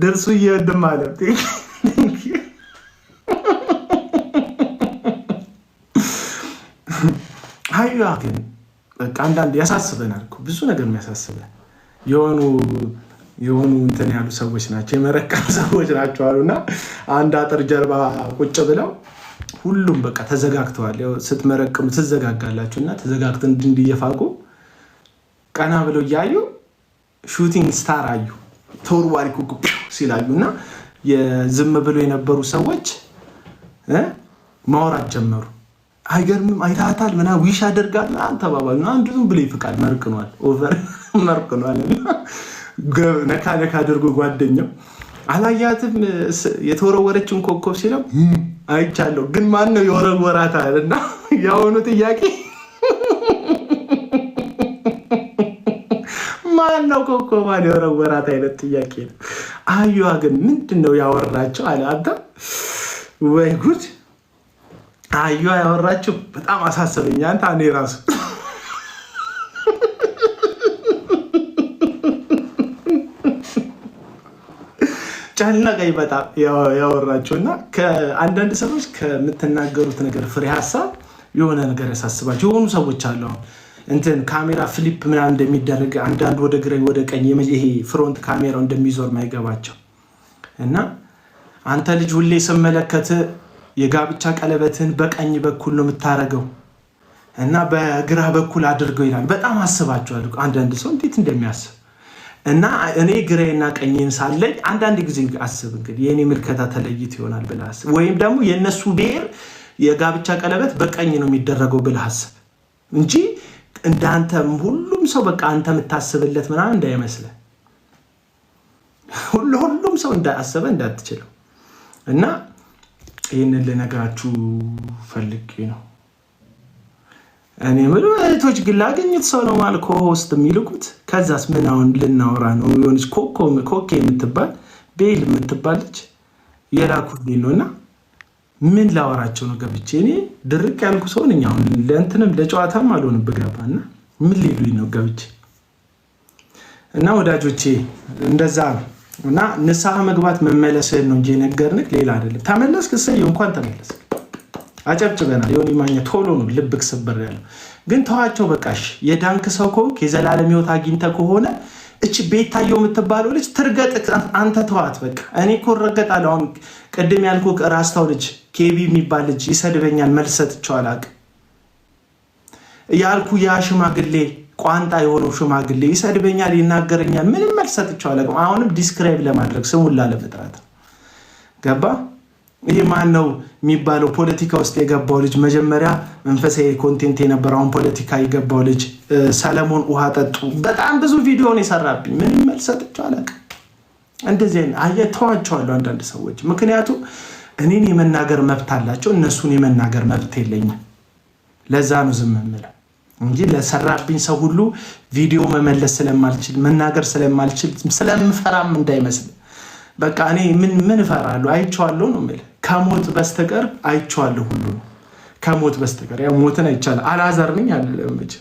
ደርሱ እየወድም ማለት ሀዩ ግን በቃ አንዳንድ ያሳስበናል እኮ ብዙ ነገር የሚያሳስበን የሆኑ እንትን ያሉ ሰዎች ናቸው፣ የመረቀም ሰዎች ናቸው አሉና አንድ አጥር ጀርባ ቁጭ ብለው ሁሉም በቃ ተዘጋግተዋል። ያው ስትመረቅሙ ትዘጋጋላችሁ እና ተዘጋግተን እንዲየፋቁ ቀና ብለው እያዩ ሹቲንግ ስታር አዩ፣ ተወርዋሪ ኩኩ ሲላዩ እና የዝም ብሎ የነበሩ ሰዎች ማውራት ጀመሩ። አይገርምም? አይታታል ምና ዊሽ አደርጋል ምናምን ተባባሉ። አንዱ ዝም ብሎ ይፍቃል፣ መርቅኗል፣ ኦቨር መርቅኗል። ነካ ነካ አድርጎ ጓደኛው አላያትም የተወረወረችውን ኮከብ ሲለው አይቻለሁ፣ ግን ማን ነው የወረወራት አለ እና የአሁኑ ጥያቄ ማን ነው ኮከቧን የወረወራት አይነት ጥያቄ ነው። አዩዋ ግን ምንድን ነው ያወራቸው አለ። አንተ ወይ ጉድ! አዩዋ ያወራቸው በጣም አሳሰበኝ። አንተ እኔ ራሱ ጨነቀኝ በጣም ያወራቸው እና ከአንዳንድ ሰዎች ከምትናገሩት ነገር ፍሬ ሀሳብ የሆነ ነገር ያሳስባቸው የሆኑ ሰዎች አሉ። እንትን ካሜራ ፍሊፕ ምናምን እንደሚደረግ አንዳንድ ወደ ግራ ወደ ቀኝ ይሄ ፍሮንት ካሜራው እንደሚዞር ማይገባቸው እና አንተ ልጅ ሁሌ ስመለከት የጋብቻ ቀለበትን በቀኝ በኩል ነው የምታረገው እና በግራ በኩል አድርገው ይላል። በጣም አስባቸዋል አንዳንድ ሰው እንዴት እንደሚያስብ እና እኔ ግራዬና ቀኝን ሳለኝ አንዳንድ ጊዜ አስብ እንግዲህ የኔ ምልከታ ተለይቶ ይሆናል ብለህ አስብ። ወይም ደግሞ የነሱ ብሔር የጋብቻ ቀለበት በቀኝ ነው የሚደረገው ብለህ አስብ እንጂ እንዳንተ ሁሉም ሰው በቃ አንተ የምታስብለት ምናምን እንዳይመስልህ። ሁሉም ሰው እንዳያሰበ እንዳትችለው እና ይህንን ልነግራችሁ ፈልጌ ነው። እኔ ምሉ እህቶች ግን ላገኙት ሰው ነው ማለት ኮሆስት የሚልኩት። ከዛስ ምን አሁን ልናወራ ነው? የሆነች ኮኬ የምትባል ቤል የምትባል ልጅ የላኩልኝ ነው እና ምን ላወራቸው ነው ገብቼ? እኔ ድርቅ ያልኩ ሰው ነኝ። አሁን ለእንትንም ለጨዋታም አልሆንም ብገባ እና ምን ሊሉኝ ነው ገብቼ? እና ወዳጆቼ እንደዛ ነው እና ንስሐ መግባት መመለስህን ነው እንጂ ነገርንክ ሌላ አይደለም። ተመለስክ እሰየው፣ እንኳን ተመለስክ አጨብጭበናል። የሆነ ማኛ ቶሎ ነው ልብክ ስብር ያለው ግን ተዋቸው በቃሽ። የዳንክ ሰው ከሆንክ የዘላለም ሕይወት አግኝተህ ከሆነ እቺ ቤታየው የምትባለው ልጅ ትርገጥ፣ አንተ ተዋት በቃ። እኔ እኮ እረገጣለሁ። አሁን ቅድም ያልኩህ ራስታው ልጅ ኬቢ የሚባል ልጅ ይሰድበኛል፣ መልስ ሰጥቼው አላውቅም ያልኩህ ያ ሽማግሌ ቋንጣ የሆነው ሽማግሌ ይሰድበኛል፣ ይናገረኛል፣ ምንም መልስ ሰጥቼው አላውቅም። አሁንም ዲስክራይብ ለማድረግ ስሙን ላለመጥራት ገባ። ይሄ ማን ነው የሚባለው ፖለቲካ ውስጥ የገባው ልጅ መጀመሪያ መንፈሳዊ ኮንቴንት የነበረውን ፖለቲካ የገባው ልጅ ሰለሞን ውሃ ጠጡ በጣም ብዙ ቪዲዮን የሰራብኝ ምንም መልስ ሰጥቼው አላውቅም። እንደዚህ አይነት ተዋቸዋለሁ አንዳንድ ሰዎች፣ ምክንያቱም እኔን የመናገር መብት አላቸው፣ እነሱን የመናገር መብት የለኝም። ለዛ ነው ዝም የምለው እንጂ ለሰራብኝ ሰው ሁሉ ቪዲዮ መመለስ ስለማልችል መናገር ስለማልችል ስለምፈራም እንዳይመስል። በቃ እኔ ምን እፈራለሁ? አይቼዋለሁ ነው የምልህ። ከሞት በስተቀር አይቼዋለሁ ሁሉ ነው። ከሞት በስተቀር ያው ሞትን አይቻለሁ። አልዓዛር ነኝ አይደለም እንጂ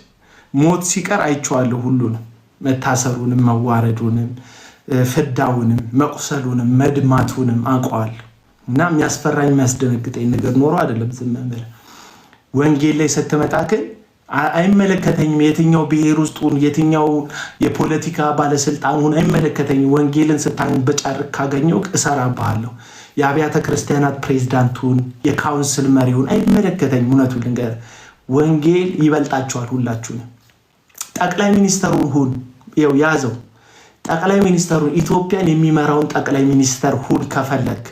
ሞት ሲቀር አይቼዋለሁ ሁሉ ነው። መታሰሩንም መዋረዱንም ፍዳውንም መቁሰሉንም መድማቱንም አውቀዋለሁ። እና የሚያስፈራኝ የሚያስደነግጠኝ ነገር ኖሮ አይደለም ዝም የምልህ። ወንጌል ላይ ስትመጣ ግን አይመለከተኝም የትኛው ብሔር ውስጥ ሁን የትኛው የፖለቲካ ባለስልጣን ሁን አይመለከተኝም። ወንጌልን ስታንበጫርቅ ካገኘው እሰራብሃለሁ። የአብያተ ክርስቲያናት ፕሬዝዳንት ሁን የካውንስል መሪ ሁን አይመለከተኝም። እውነቱን ልንገርህ ወንጌል ይበልጣቸዋል ሁላችሁንም። ጠቅላይ ሚኒስተሩን ሁን ይኸው ያዘው። ጠቅላይ ሚኒስተሩን ኢትዮጵያን የሚመራውን ጠቅላይ ሚኒስተር ሁን ከፈለግ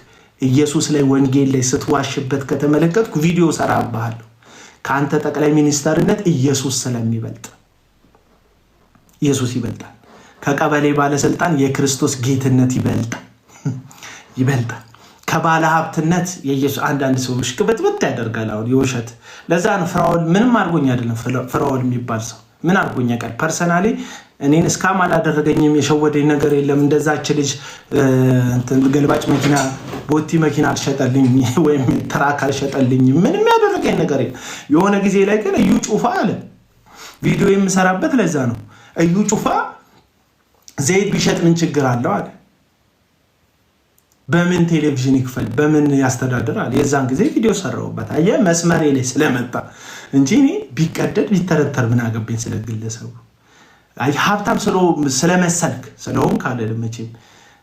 ኢየሱስ ላይ ወንጌል ላይ ስትዋሽበት ከተመለከትኩ ቪዲዮ እሰራብሃለሁ። ከአንተ ጠቅላይ ሚኒስተርነት ኢየሱስ ስለሚበልጥ ኢየሱስ ይበልጣል። ከቀበሌ ባለስልጣን የክርስቶስ ጌትነት ይበልጣል። ከባለ ሀብትነት የኢየሱስ አንዳንድ ሰዎች ቅብጥብጥ ያደርጋል አሁን የውሸት። ለዛ ነው ፍራኦል ምንም አድርጎኝ አይደለም። ፍራኦል የሚባል ሰው ምን አድርጎኝ ቀር ፐርሰናሊ እኔን እስካም አላደረገኝም። የሸወደኝ ነገር የለም። እንደዛች ልጅ ገልባጭ መኪና ቦቲ መኪና አልሸጠልኝ ወይም ትራክ አልሸጠልኝ ምንም ያደረገኝ ነገር የለም። የሆነ ጊዜ ላይ ግን እዩ ጩፋ አለ ቪዲዮ የምሰራበት ለዛ ነው። እዩ ጩፋ ዘይት ቢሸጥ ምን ችግር አለው አለ። በምን ቴሌቪዥን ይክፈል በምን ያስተዳድር አለ። የዛን ጊዜ ቪዲዮ ሰራውበት። አየህ መስመሬ ላይ ስለመጣ እንጂ እኔ ቢቀደድ ቢተረተር ምን አገባኝ ስለ ግለሰቡ። ሀብታም ስለመሰልክ ስለሆንክ አይደለም መቼም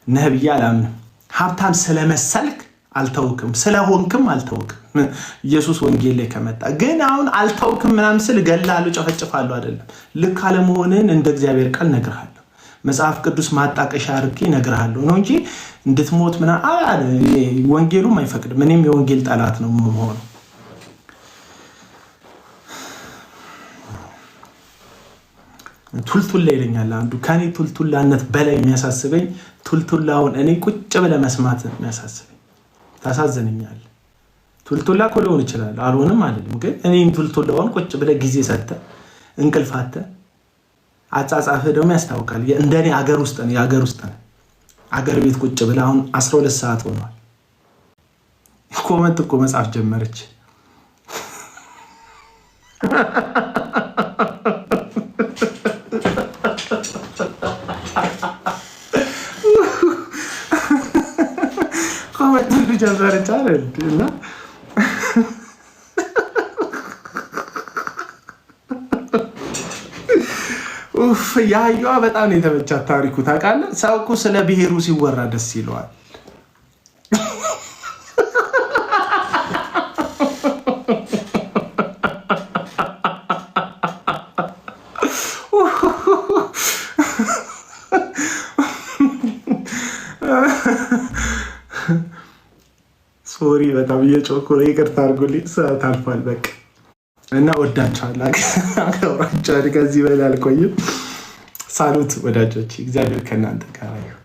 ነህ ብዬ አላምንም። ሀብታም ስለመሰልክ አልተውክም፣ ስለሆንክም አልተውክም። ኢየሱስ ወንጌል ላይ ከመጣ ግን አሁን አልተውክም ምናምን ስል እገላለሁ፣ ጨፈጭፋለሁ አይደለም። ልክ አለመሆንን እንደ እግዚአብሔር ቃል እነግርሃለሁ። መጽሐፍ ቅዱስ ማጣቀሻ አድርጌ እነግርሃለሁ ነው እንጂ እንድትሞት ምናምን ወንጌሉም አይፈቅድም። እኔም የወንጌል ጠላት ነው የምሆነው። ቱልቱላ ይለኛል አንዱ። ከኔ ቱልቱላነት በላይ የሚያሳስበኝ ቱልቱላውን እኔ ቁጭ ብለህ መስማት የሚያሳስበኝ። ታሳዝነኛለህ። ቱልቱላ እኮ ሊሆን ይችላል አልሆንም አይደለም፣ ግን እኔም ቱልቱላውን ቁጭ ብለህ ጊዜ ሰጥተህ እንቅልፋተህ አጻጻፍህ ደግሞ ያስታውቃል። እንደኔ አገር ውስጥ ነው የአገር ውስጥ ነው አገር ቤት ቁጭ ብለህ አሁን 12 ሰዓት ሆኗል። ኮመንት እኮ መጻፍ ጀመረች። ኮመንት ጀመረች አይደል? እና ያዩዋ በጣም ነው የተመቻት ታሪኩ። ታውቃለህ ሰው እኮ ስለ ብሔሩ ሲወራ ደስ ይለዋል። ሶሪ በጣም እየጮኩ ነው፣ ይቅርታ አድርጉልኝ። ሰዓት አልፏል በቃ እና ወዳችኋለሁ፣ አከብራችኋለሁ። ከዚህ በላይ አልቆይም። ሳሉት ወዳጆች፣ እግዚአብሔር ከእናንተ ጋር ይሁን።